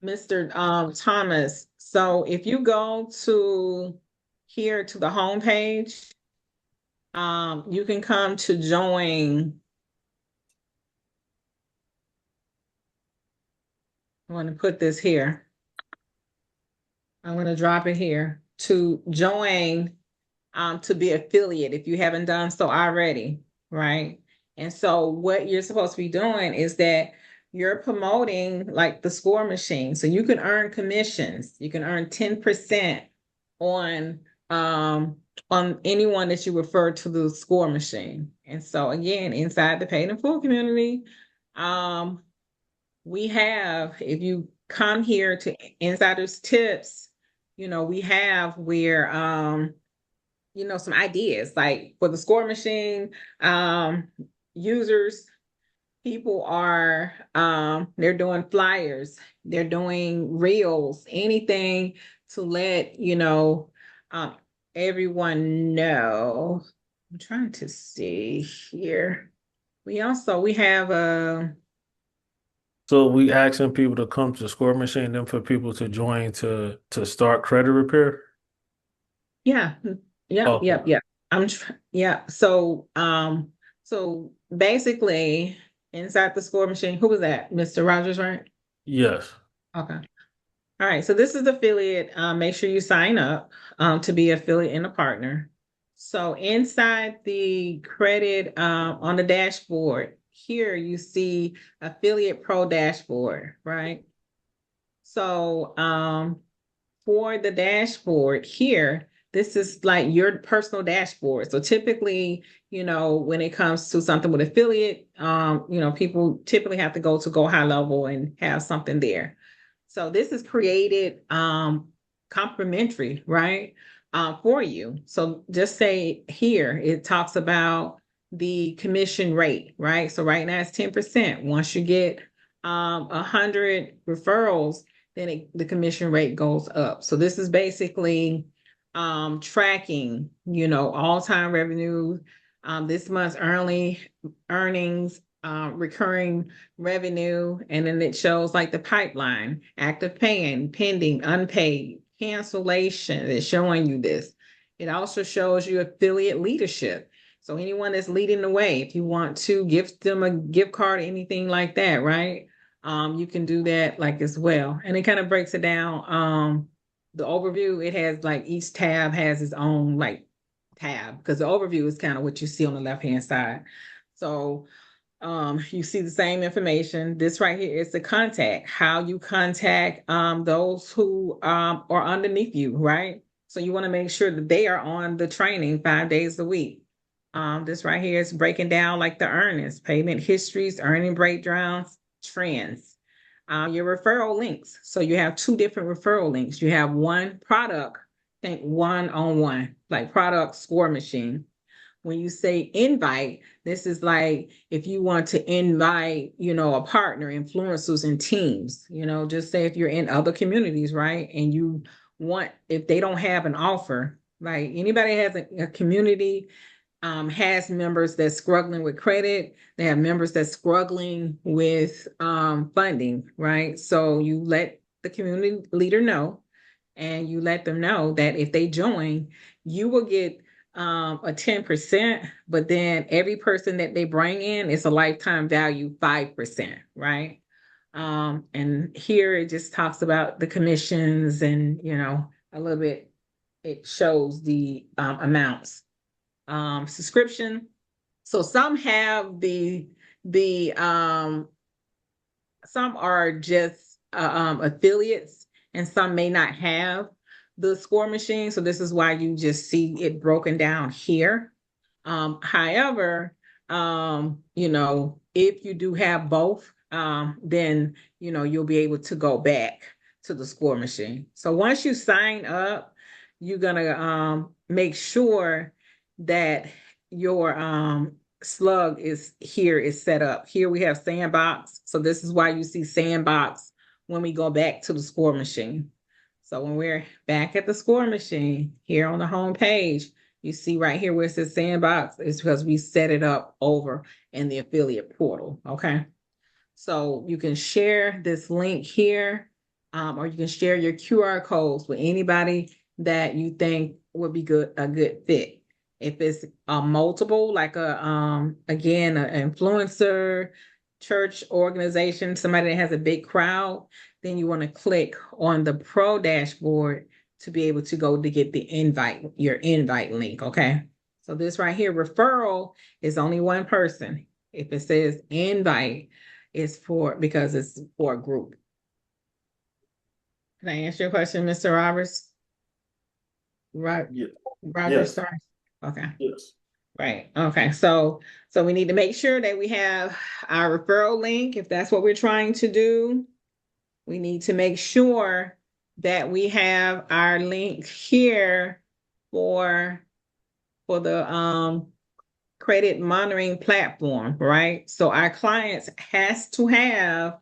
Mr. Thomas. So if you go to here to the home page, you can come to join. I want to put this here. I'm going to drop it here to join to be affiliate if you haven't done so already, right? And so what you're supposed to be doing is that you're promoting like the score machine. So you can earn commissions. You can earn 10% on on anyone that you refer to the score machine. And so again, inside the Paid in Full community, we have, if you come here to Insiders Tips, we have where some ideas like for the score machine, users, people are they're doing flyers, they're doing reels, anything to let um everyone know. I'm trying to see here. We have a So we asking people to come to Score Machine, then for people to join to start credit repair. yeah, yep, Okay. yep, yep. Yeah. So basically inside the score machine, who was that? Mr. Rogers, right? Yes. Okay. All right, so this is affiliate. Make sure you sign up to be affiliate and a partner. So inside the credit on the dashboard, here you see affiliate pro dashboard, right? So for the dashboard here, this is like your personal dashboard. So typically, when it comes to something with affiliate, people typically have to go high level and have something there. So this is created complimentary, right? For you. So just say here, it talks about the commission rate, right? So right now it's 10%. Once you get 100 referrals, then the commission rate goes up. So this is basically tracking, all-time revenue, this month's earnings, recurring revenue, and then it shows like the pipeline, active paying, pending, unpaid, cancellation. It's showing you this. It also shows you affiliate leadership. So anyone that's leading the way, if you want to give them a gift card, anything like that, right? You can do that like as well. And it kind of breaks it down. The overview, it has like each tab has its own like tab, because the overview is kind of what you see on the left-hand side. So you see the same information. This right here is the contact, how you contact those who are underneath you, right? So you want to make sure that they are on the training 5 days a week. This right here is breaking down like the earnings, payment histories, earning breakdowns, trends. Your referral links. So you have 2 different referral links. You have one product, think one-on-one, like product score machine. When you say invite, this is like if you want to invite, a partner, influencers, and teams, just say if you're in other communities, right? And you want, if they don't have an offer, like anybody has a community, has members that's struggling with credit, they have members that's struggling with funding, right? So you let the community leader know, and you let them know that if they join, you will get a 10%, but then every person that they bring in is a lifetime value 5%, right? And here it just talks about the commissions and, a little bit, it shows the amounts. Subscription. So some have the some are just affiliates, and some may not have the score machine. So this is why you just see it broken down here. However, if you do have both, then you'll be able to go back to the score machine. So once you sign up, you're gonna make sure that your slug is set up. Here we have Sandbox. So this is why you see Sandbox when we go back to the score machine. So when we're back at the score machine here on the home page, you see right here where it says Sandbox, it's because we set it up over in the affiliate portal. Okay. So you can share this link here, or you can share your QR codes with anybody that you think would be a good fit. If it's multiple, like again, an influencer, church organization, somebody that has a big crowd, then you want to click on the pro dashboard to be able to go to get your invite link. Okay. So this right here, referral, is only one person. If it says invite, it's because it's for a group. Can I answer your question, Mr. Roberts? Right. Yeah. Roger Yes. Starr. Okay. Yes. Right. Okay. So we need to make sure that we have our referral link if that's what we're trying to do. We need to make sure that we have our link here for the credit monitoring platform, right? So our clients has to have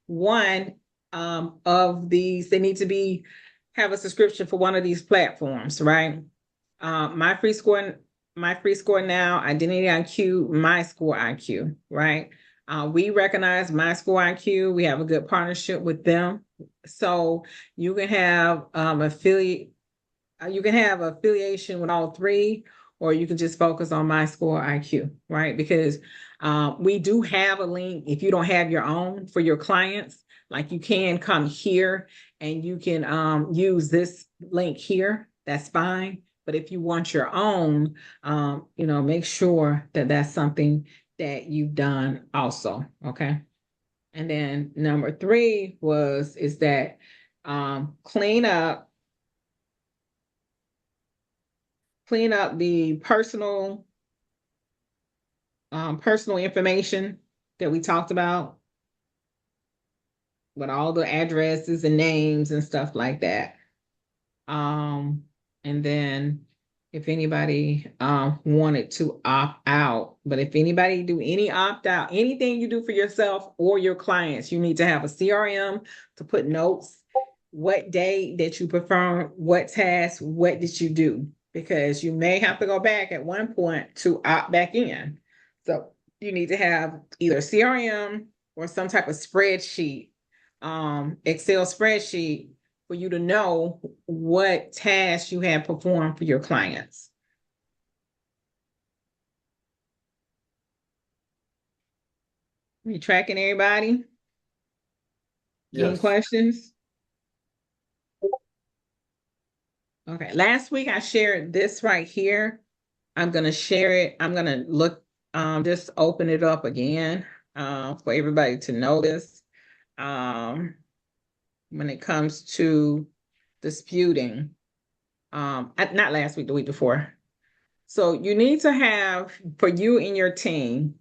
one of these. They need to have a subscription for one of these platforms, right? My free score now, Identity IQ, My Score IQ, right? We recognize My Score IQ. We have a good partnership with them, so you can have you can have affiliation with all three, or you can just focus on My Score IQ, right? Because we do have a link if you don't have your own for your clients. Like you can come here and you can use this link here. That's fine. But if you want your own, make sure that that's something that you've done also. Okay. And then number 3 is that clean up the personal information that we talked about with all the addresses and names and stuff like that. And then if anybody wanted to opt out, but if anybody do any opt out, anything you do for yourself or your clients, you need to have a CRM to put notes, what day that you perform, what task, what did you do? Because you may have to go back at one point to opt back in. So you need to have either CRM or some type of spreadsheet, Excel spreadsheet for you to know what tasks you have performed for your clients. Are you tracking everybody? Any Yes. questions? Okay, last week I shared this right here. I'm gonna share it. I'm gonna just open it up again for everybody to notice. When it comes to disputing, not last week, the week before. So you need to have, for you and your team,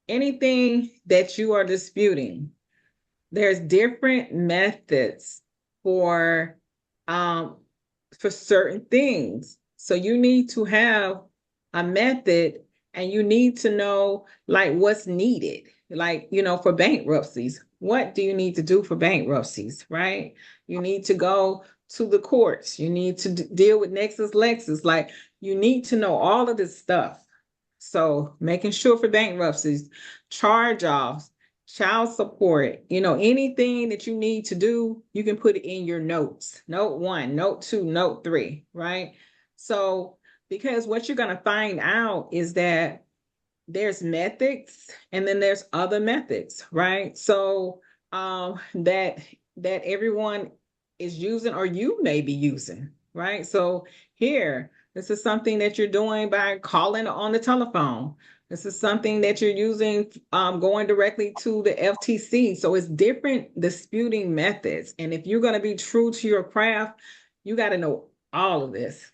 anything that you are disputing, there's different methods for certain things. So you need to have a method, and you need to know like what's needed. Like, for bankruptcies, what do you need to do for bankruptcies, right? You need to go to the courts. You need to deal with Nexus Lexus. Like, you need to know all of this stuff. So making sure for bankruptcies, charge-offs, child support, anything that you need to do, you can put it in your notes. Note 1, note 2, note 3, right? So, because what you're going to find out is that there's methods and then there's other methods, right? So, that everyone is using, or you may be using, right? So here, this is something that you're doing by calling on the telephone. This is something that you're using going directly to the FTC. So it's different disputing methods. And if you're going to be true to your craft, you got to know all of this.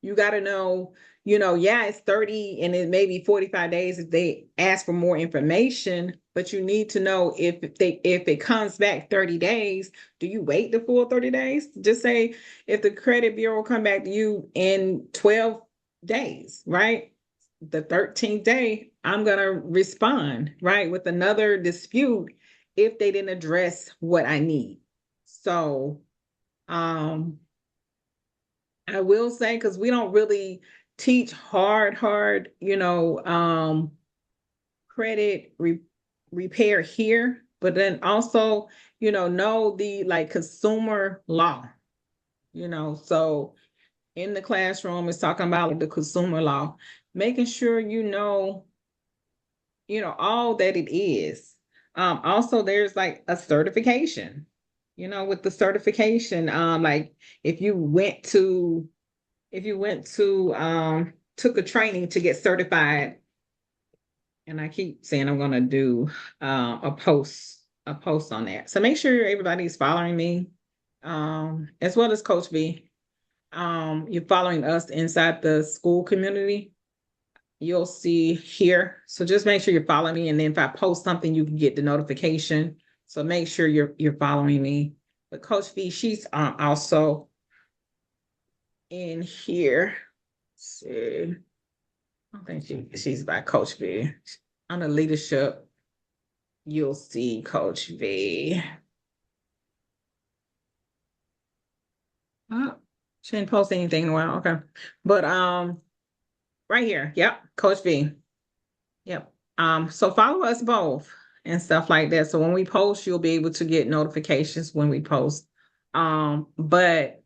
You got to know, it's 30 and it may be 45 days if they ask for more information, but you need to know if it comes back 30 days, do you wait the full 30 days? Just say if the credit bureau come back to you in 12 days, right? The 13th day, I'm going to respond, right, with another dispute if they didn't address what I need. So, I will say, because we don't really teach hard, credit repair here, but then also, know the consumer law, so in the classroom it's talking about the consumer law, making sure all that it is. Also there's like a certification, with the certification, like if you went to took a training to get certified, and I keep saying I'm going to do a post on that. So make sure everybody's following me, as well as Coach V. you're following us inside the school community, you'll see here. So just make sure you're following me, and then if I post something, you can get the notification. So make sure you're following me. But Coach V, she's also in here. Let's see, I don't think she's by Coach V. On the leadership, you'll see Coach V. Oh, she didn't post anything in a while. Okay. But right here, yep, Coach V. Yep. So follow us both and stuff like that. So when we post, you'll be able to get notifications when we post. But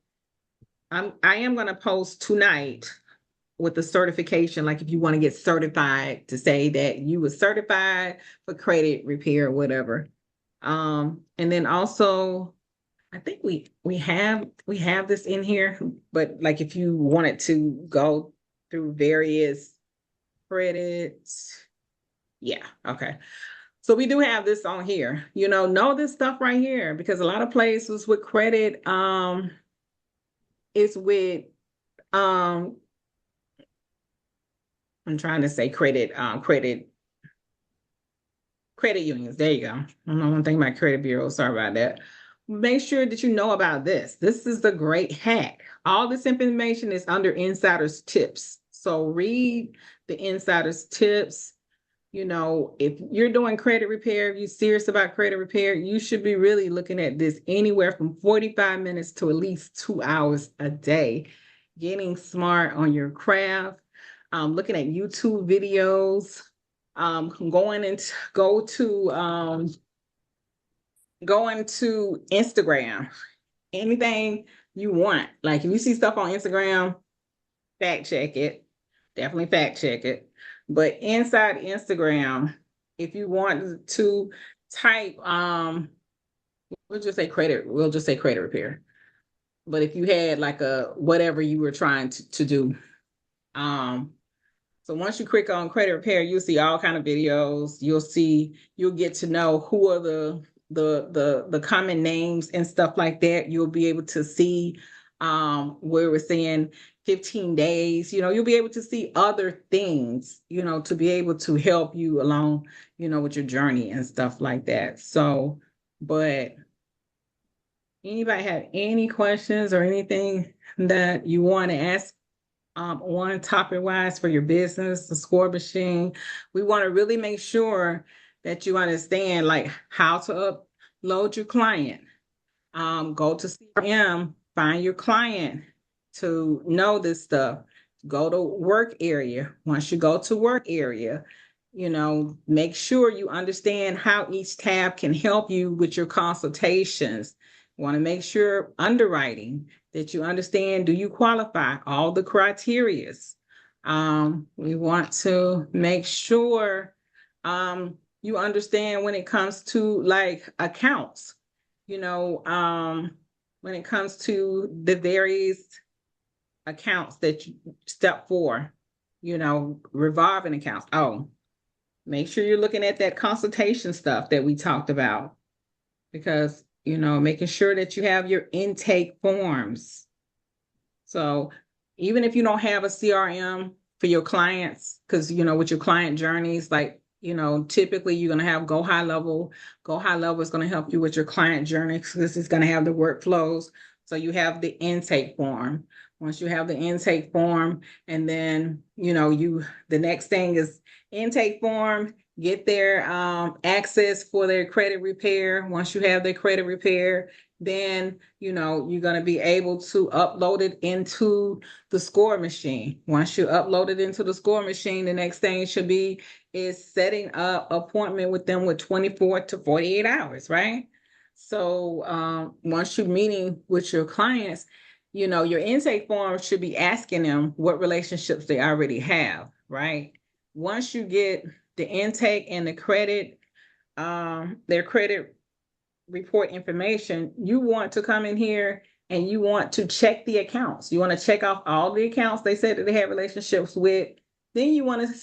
I am gonna post tonight with the certification, like if you want to get certified to say that you were certified for credit repair or whatever. And then also I think we have this in here, but like if you wanted to go through various credits, yeah, okay. So we do have this on here. Know this stuff right here, because a lot of places with credit, is with I'm trying to say credit unions. There you go. I don't know one thing about credit bureau. Sorry about that. Make sure that you know about this. This is the great hack. All this information is under Insider's Tips. So read the Insider's Tips. If you're doing credit repair, if you're serious about credit repair, you should be really looking at this anywhere from 45 minutes to at least 2 hours a day. Getting smart on your craft, looking at YouTube videos, going to Instagram, anything you want. Like if you see stuff on Instagram, fact check it. Definitely fact check it. But inside Instagram, if you want to type, we'll just say credit repair. But if you had like a whatever you were trying to do, so once you click on credit repair, you'll see all kind of videos. You'll get to know who are the common names and stuff like that. You'll be able to see where we're saying 15 days. You'll be able to see other things, to be able to help you along, with your journey and stuff like that. So, but anybody have any questions or anything that you want to ask on topic wise for your business, the score machine? We want to really make sure that you understand like how to upload your client. Go to CRM, find your client to know this stuff. Go to work area. Once you go to work area, make sure you understand how each tab can help you with your consultations. You want to make sure underwriting, that you understand, do you qualify, all the criterias. We want to make sure you understand when it comes to like accounts, when it comes to the various accounts that you step 4, revolving accounts. Oh, make sure you're looking at that consultation stuff that we talked about, because making sure that you have your intake forms. So even if you don't have a CRM for your clients, because with your client journeys, like typically you're going to have Go High Level. Go High Level is going to help you with your client journey, because this is going to have the workflows. So you have the intake form. Once you have the intake form, and then the next thing is intake form, get their access for their credit repair. Once you have their credit repair, then you're going to be able to upload it into the score machine. Once you upload it into the score machine, the next thing should be is setting up appointment with them with 24 to 48 hours, right? So once you're meeting with your clients, your intake form should be asking them what relationships they already have, right? Once you get the intake and the credit, their credit report information, you want to come in here and you want to check the accounts. You want to check off all the accounts they said that they have relationships with. Then you want to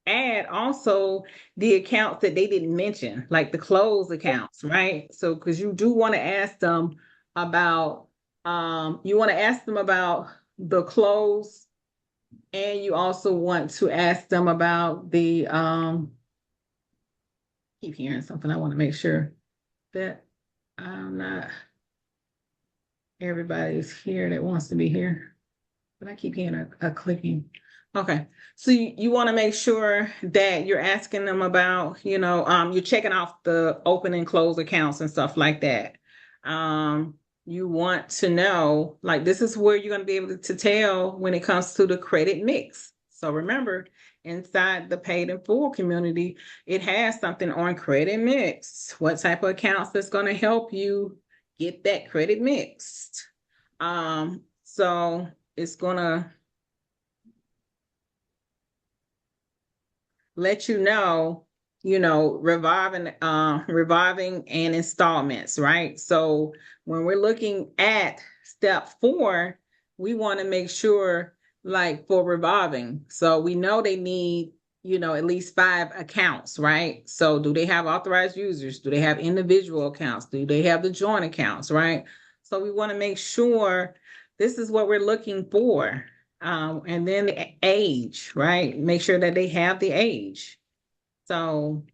add also the accounts that they didn't mention, like the closed accounts, right? So, because you do want to ask them about You want to ask them about the clothes, and you also want to ask them about the keep hearing something. I want to make sure that I'm not everybody's here that wants to be here, but I keep hearing a clicking. Okay, so you want to make sure that you're asking them about, you're checking off the open and close accounts and stuff like that. You want to know, like, this is where you're going to be able to tell when it comes to the credit mix. So remember, inside the paid in full community, it has something on credit mix. What type of accounts that's going to help you get that credit mixed? So it's gonna let you know, revolving and installments, right? So when we're looking at step 4, we want to make sure, like for revolving, so we know they need, at least 5 accounts, right? So do they have authorized users? Do they have individual accounts? Do they have the joint accounts, right? So we want to make sure this is what we're looking for. And then the age, right? Make sure that they have the age. So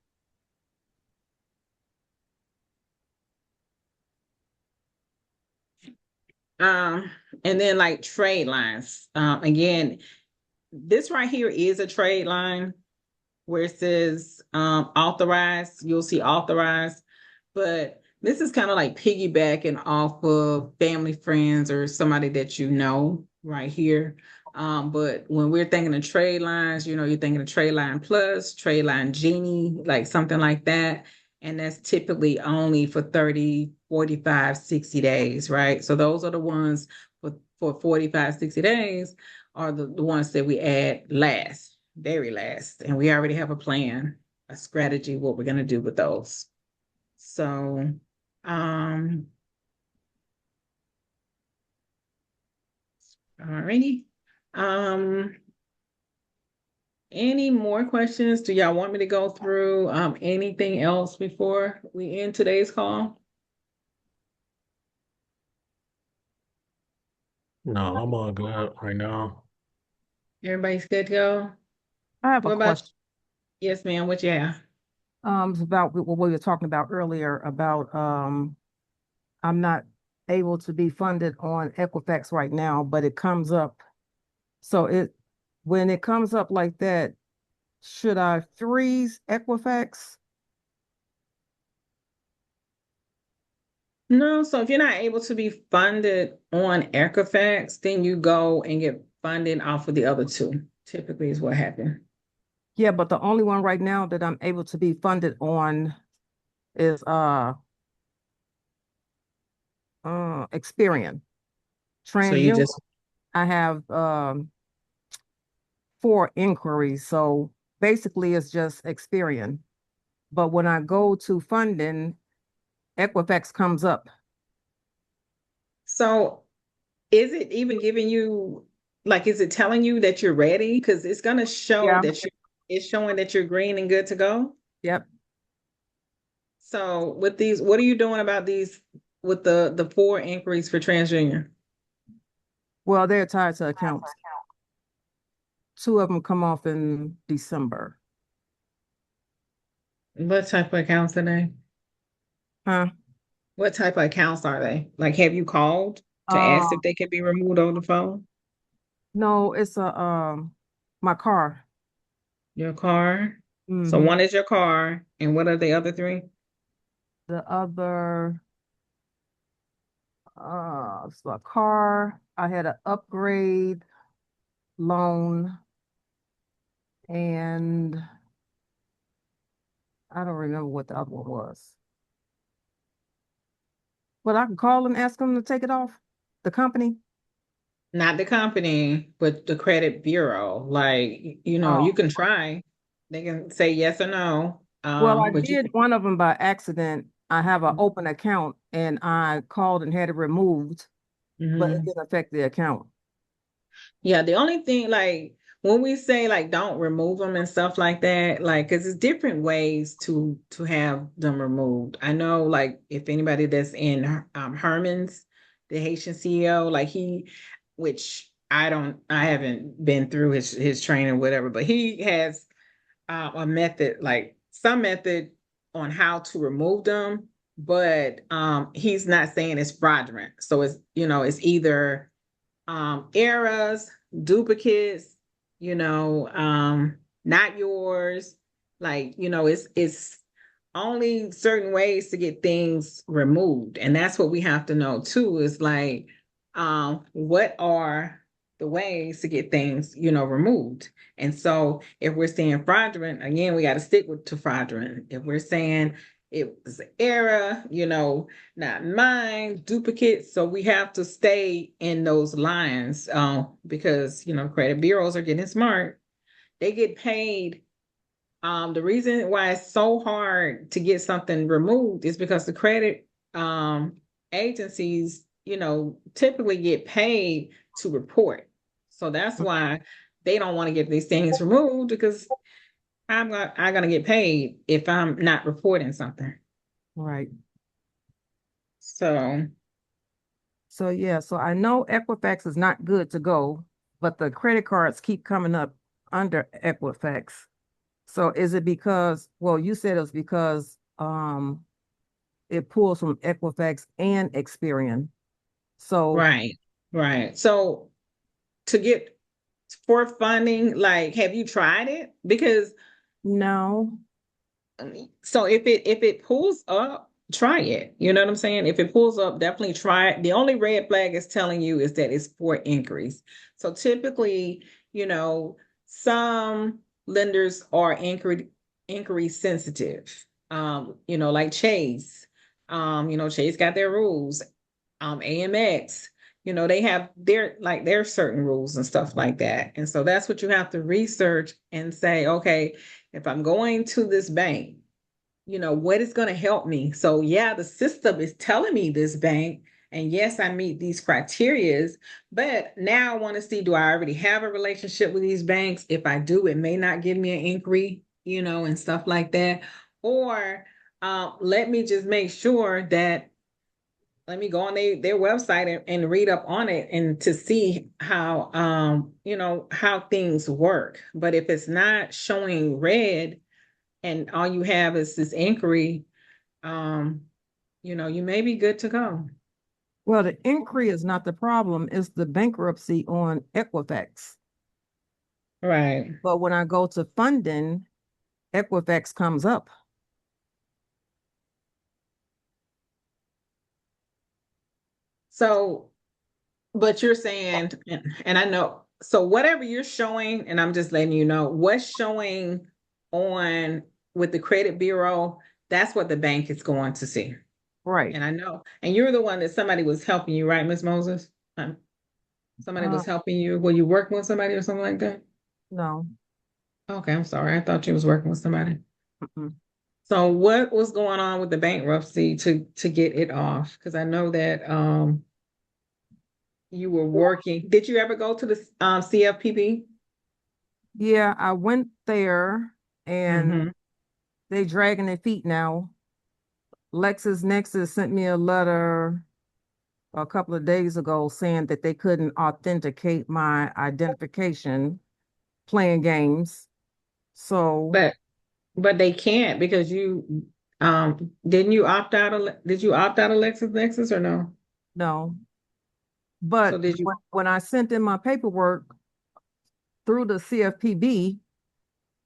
and then like trade lines. Again, this right here is a trade line where it says authorized. You'll see authorized, but this is kind of like piggybacking off of family, friends, or somebody that you know right here. But when we're thinking of trade lines, you're thinking of trade line plus, trade line genie, like something like that. And that's typically only for 30, 45, 60 days, right? So those are the ones for 45, 60 days are the ones that we add last, very last. And we already have a plan, a strategy, what we're going to do with those. So, alrighty. Any more questions? Do y'all want me to go through anything else before we end today's call? No, I'm all good right now. Everybody's good to go? I have a What about question. Yes, ma'am. What you have? It's about what we were talking about earlier about I'm not able to be funded on Equifax right now, but it comes up. So when it comes up like that, should I freeze Equifax? No, so if you're not able to be funded on Equifax, then you go and get funding off of the other two. Typically is what happens. Yeah, but the only one right now that I'm able to be funded on is Experian. So you TransUnion, just I have 4 inquiries. So basically it's just Experian. But when I go to funding, Equifax comes up. So is it even giving you, like, is it telling you that you're ready? Because it's gonna show Yeah. that it's showing that you're green and good to go. Yep. So with these, what are you doing about these with the 4 inquiries for TransUnion? Well, they're tied to accounts. 2 of them come off in December. What type of accounts are they? Huh? What type of accounts are they? Like, have you called to ask if they can be removed on the phone? No, it's my car. Your car. So Mhm. one is your car, and what are the other 3? The other it's a car. I had an upgrade loan, and I don't remember what the other one was. But I can call and ask them to take it off the company. Not the company, but the credit bureau. Like, Oh. you can try. They can say yes or no. Well, I But you did one of them by accident. I have an open account and I called and had it removed, but it Mhm. didn't affect the account. Yeah, the only thing, like, when we say like don't remove them and stuff like that, like, because it's different ways to have them removed. I know, like, if anybody that's in Herman's, the Haitian CEO, which I haven't been through his training, whatever, but he has a method, like some method on how to remove them, but he's not saying it's fraudulent. So it's either errors, duplicates, not yours. It's only certain ways to get things removed. And that's what we have to know too, is like, what are the ways to get things, removed? And so if we're saying fraudulent, again, we got to stick to fraudulent. If we're saying it was an error, not mine, duplicate. So we have to stay in those lines, because, credit bureaus are getting smart. They get paid. The reason why it's so hard to get something removed is because the credit agencies, typically get paid to report. So that's why they don't want to get these things removed, because I'm gonna get paid if I'm not reporting something. Right. So So yeah, so I know Equifax is not good to go, but the credit cards keep coming up under Equifax. So is it because, well, you said it was because it pulls from Equifax and Experian. So right. So to get for funding, like, have you tried it? Because no, so if it pulls up, try it. You know what I'm saying? If it pulls up, definitely try it. The only red flag is telling you is that it's for inquiries. So typically, some lenders are inquiry sensitive. Like Chase. Chase got their rules. AMX, they have their certain rules and stuff like that. And so that's what you have to research and say, okay, if I'm going to this bank, what is going to help me? So yeah, the system is telling me this bank, and yes, I meet these criterias, but now I want to see, do I already have a relationship with these banks? If I do, it may not give me an inquiry, and stuff like that. Or let me just make sure that, let me go on their website and read up on it, and to see how how things work. But if it's not showing red and all you have is this inquiry, you may be good to go. well, the inquiry is not the problem, it's the bankruptcy on Equifax. Right. But when I go to funding, Equifax comes up. So, but you're saying, and I know, so whatever you're showing, and I'm just letting you know, what's showing on with the credit bureau, that's what the bank is going to see. Right. And I know, and you're the one that somebody was helping you, right, Miss Moses? Somebody was helping you. Were you working with somebody or something like that? No. Okay, I'm sorry. I thought you was working with somebody. Mm-mm. So what was going on with the bankruptcy to get it off? Because I know that you were working. Did you ever go to the CFPB? Yeah, I went there and Mhm. they dragging their feet now. LexisNexis sent me a letter a couple of days ago saying that they couldn't authenticate my identification playing games. So But they can't, because you didn't you opt out of did you opt out of LexisNexis or no? no. So But did you? when I sent in my paperwork through the CFPB,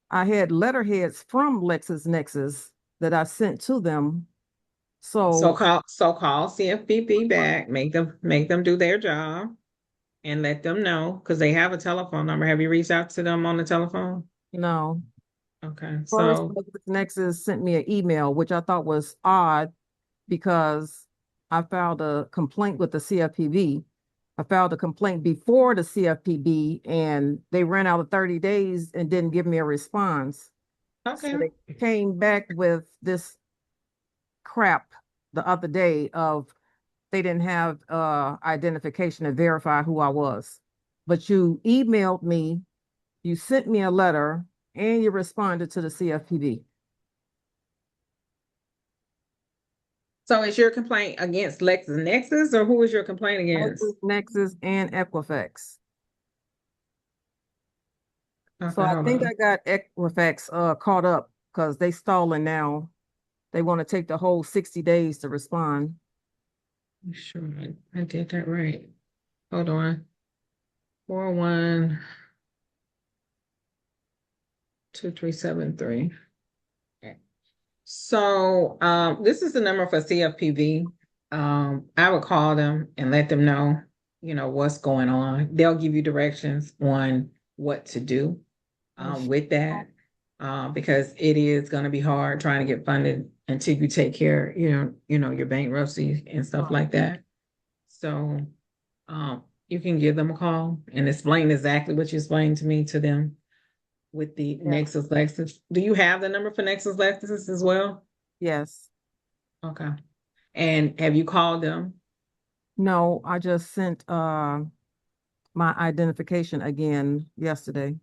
I had letterheads from LexisNexis that I sent to them. So So call CFPB back, make them do their job, and let them know, because they have a telephone number. Have you reached out to them on the telephone? no. Okay, First, so LexisNexis sent me an email, which I thought was odd because I filed a complaint with the CFPB. I filed a complaint before the CFPB and they ran out of 30 days and didn't give me a response. So okay, they came back with this crap the other day of they didn't have identification to verify who I was. But you emailed me, you sent me a letter, and you responded to the CFPB. So is your complaint against LexisNexis, or who is your complaint against? Nexus and Equifax. So Okay, I hold think on. I got Equifax caught up because they stalling now. They want to take the whole 60 days to respond. I'm sure I did that right. Hold on. 412373. Okay. So this is the number for CFPB. I would call them and let them know, what's going on. They'll give you directions on what to do with that. Because it is going to be hard trying to get funded until you take care, your bankruptcy and stuff like that. So you can give them a call and explain exactly what you explained to me to them with the Nexus Lexus. Do you have the number for Nexus Lexus as well? Yes. Okay. And have you called them? No, I just sent my identification again yesterday.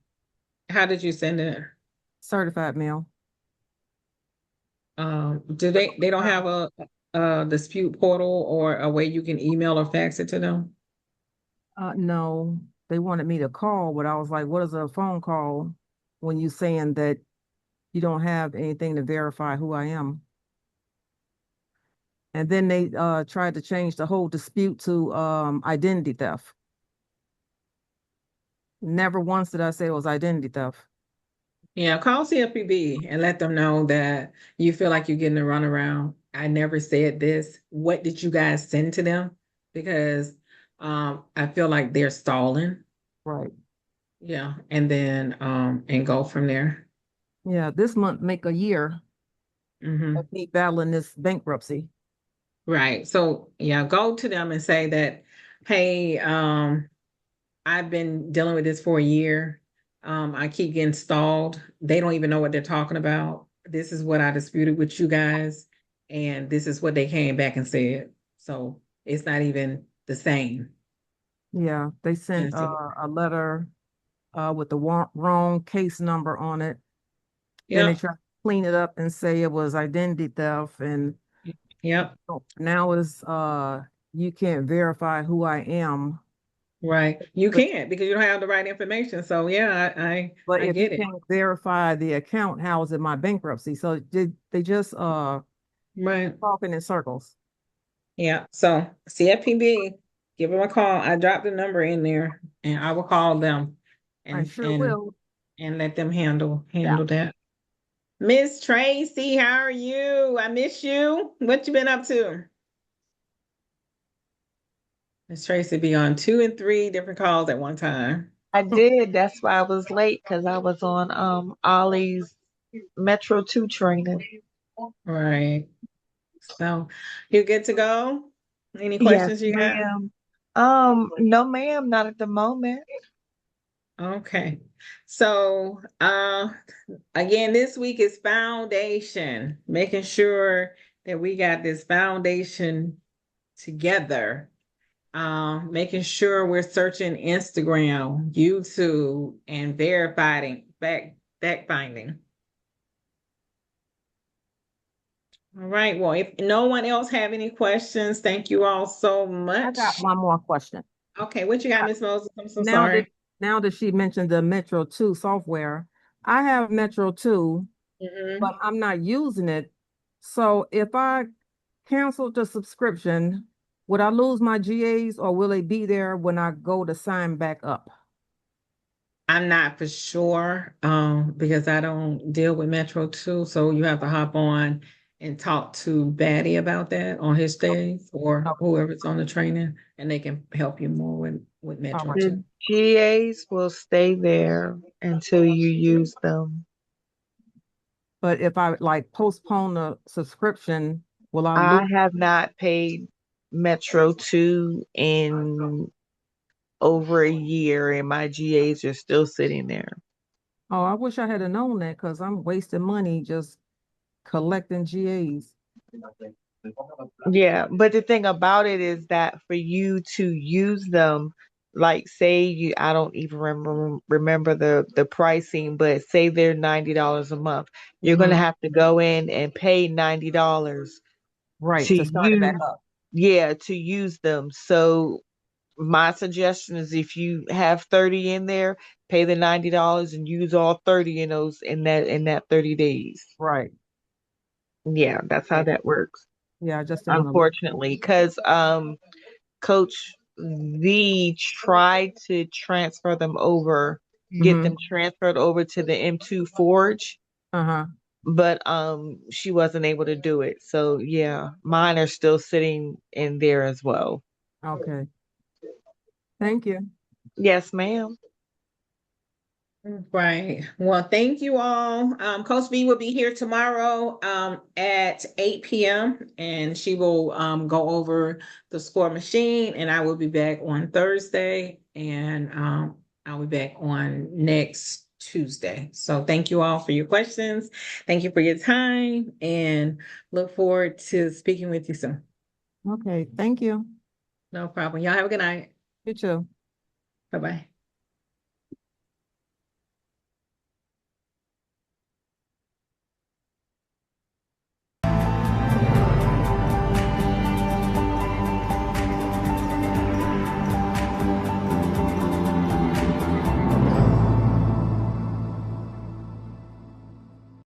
How did you send it? Certified mail. Do they don't have a dispute portal or a way you can email or fax it to them? No, they wanted me to call, but I was like, what is a phone call when you saying that you don't have anything to verify who I am? And then they tried to change the whole dispute to identity theft. Never once did I say it was identity theft. Yeah, call CFPB and let them know that you feel like you're getting a runaround. I never said this. What did you guys send to them? Because I feel like they're stalling. Right. Yeah, and then and go from there. Yeah, this month make a year of me battling this bankruptcy. Right. So yeah, go to them and say that, hey, I've been dealing with this for a year. I keep getting stalled. They don't even know what they're talking about. This is what I disputed with you guys, and this is what they came back and said. So it's not even the same. Yeah, they sent a letter with the wrong case number on it. Then they Yep. tried to clean it up and say it was identity theft, and Yep. now is you can't verify who I am. Right. You can't because you don't have the right information. So yeah, But I if you get it. can't verify the account, how is it my bankruptcy? So did they just Right. talking in circles? Yeah. So CFPB, give them a call. I dropped the number in there and I will call them I and sure will. and let them handle that. Miss Tracy, how are you? I miss you. What you been up to? Miss Tracy be on 2 and 3 different calls at one time. I did. That's why I was late because I was on Ollie's Metro 2 training. Right. So you good to go? Any Yes, questions you have? ma'am. No, ma'am, not at the moment. Okay. So again, this week is foundation, making sure that we got this foundation together. Making sure we're searching Instagram, YouTube, and verifying fact finding. All right. Well, if no one else have any questions, thank you all so I much. got one more question. Okay, what you got, Miss Moses? I'm so Now sorry. now that she mentioned the Metro 2 software, I have Metro 2, but I'm not using it. So if I cancel the subscription, would I lose my GAs or will they be there when I go to sign back up? I'm not for sure because I don't deal with Metro 2. So you have to hop on and talk to Batty about that on his days or whoever's on the training, and they can help you more with Metro 2. The GAs will stay there until you use them. But if I like postpone the subscription, will I I lose? have not paid Metro 2 in over a year, and my GAs are still sitting there. Oh, I wish I had known that because I'm wasting money just collecting GAs. Yeah, but the thing about it is that for you to use them, like say you, I don't even remember the pricing, but say they're $90 a month, you're gonna have to go in and pay $90 Right, to to start it back use, up. yeah, to use them. So my suggestion is if you have 30 in there, pay the $90 and use all 30 in those in that 30 days. Right. Yeah, that's how that works. Yeah, I just didn't want to. Unfortunately, because Coach V tried to transfer them over, get them transferred over to the M2 Forge, Uh-huh. but she wasn't able to do it. So yeah, mine are still sitting in there as well. Okay. Thank you. Yes, ma'am. Right. Well, thank you all. Coach B will be here tomorrow at 8 p.m. and she will go over the score machine, and I will be back on Thursday, and I'll be back on next Tuesday. So thank you all for your questions. Thank you for your time, and look forward to speaking with you soon. Okay, thank you. No problem. Y'all have a good night. You too. Bye-bye.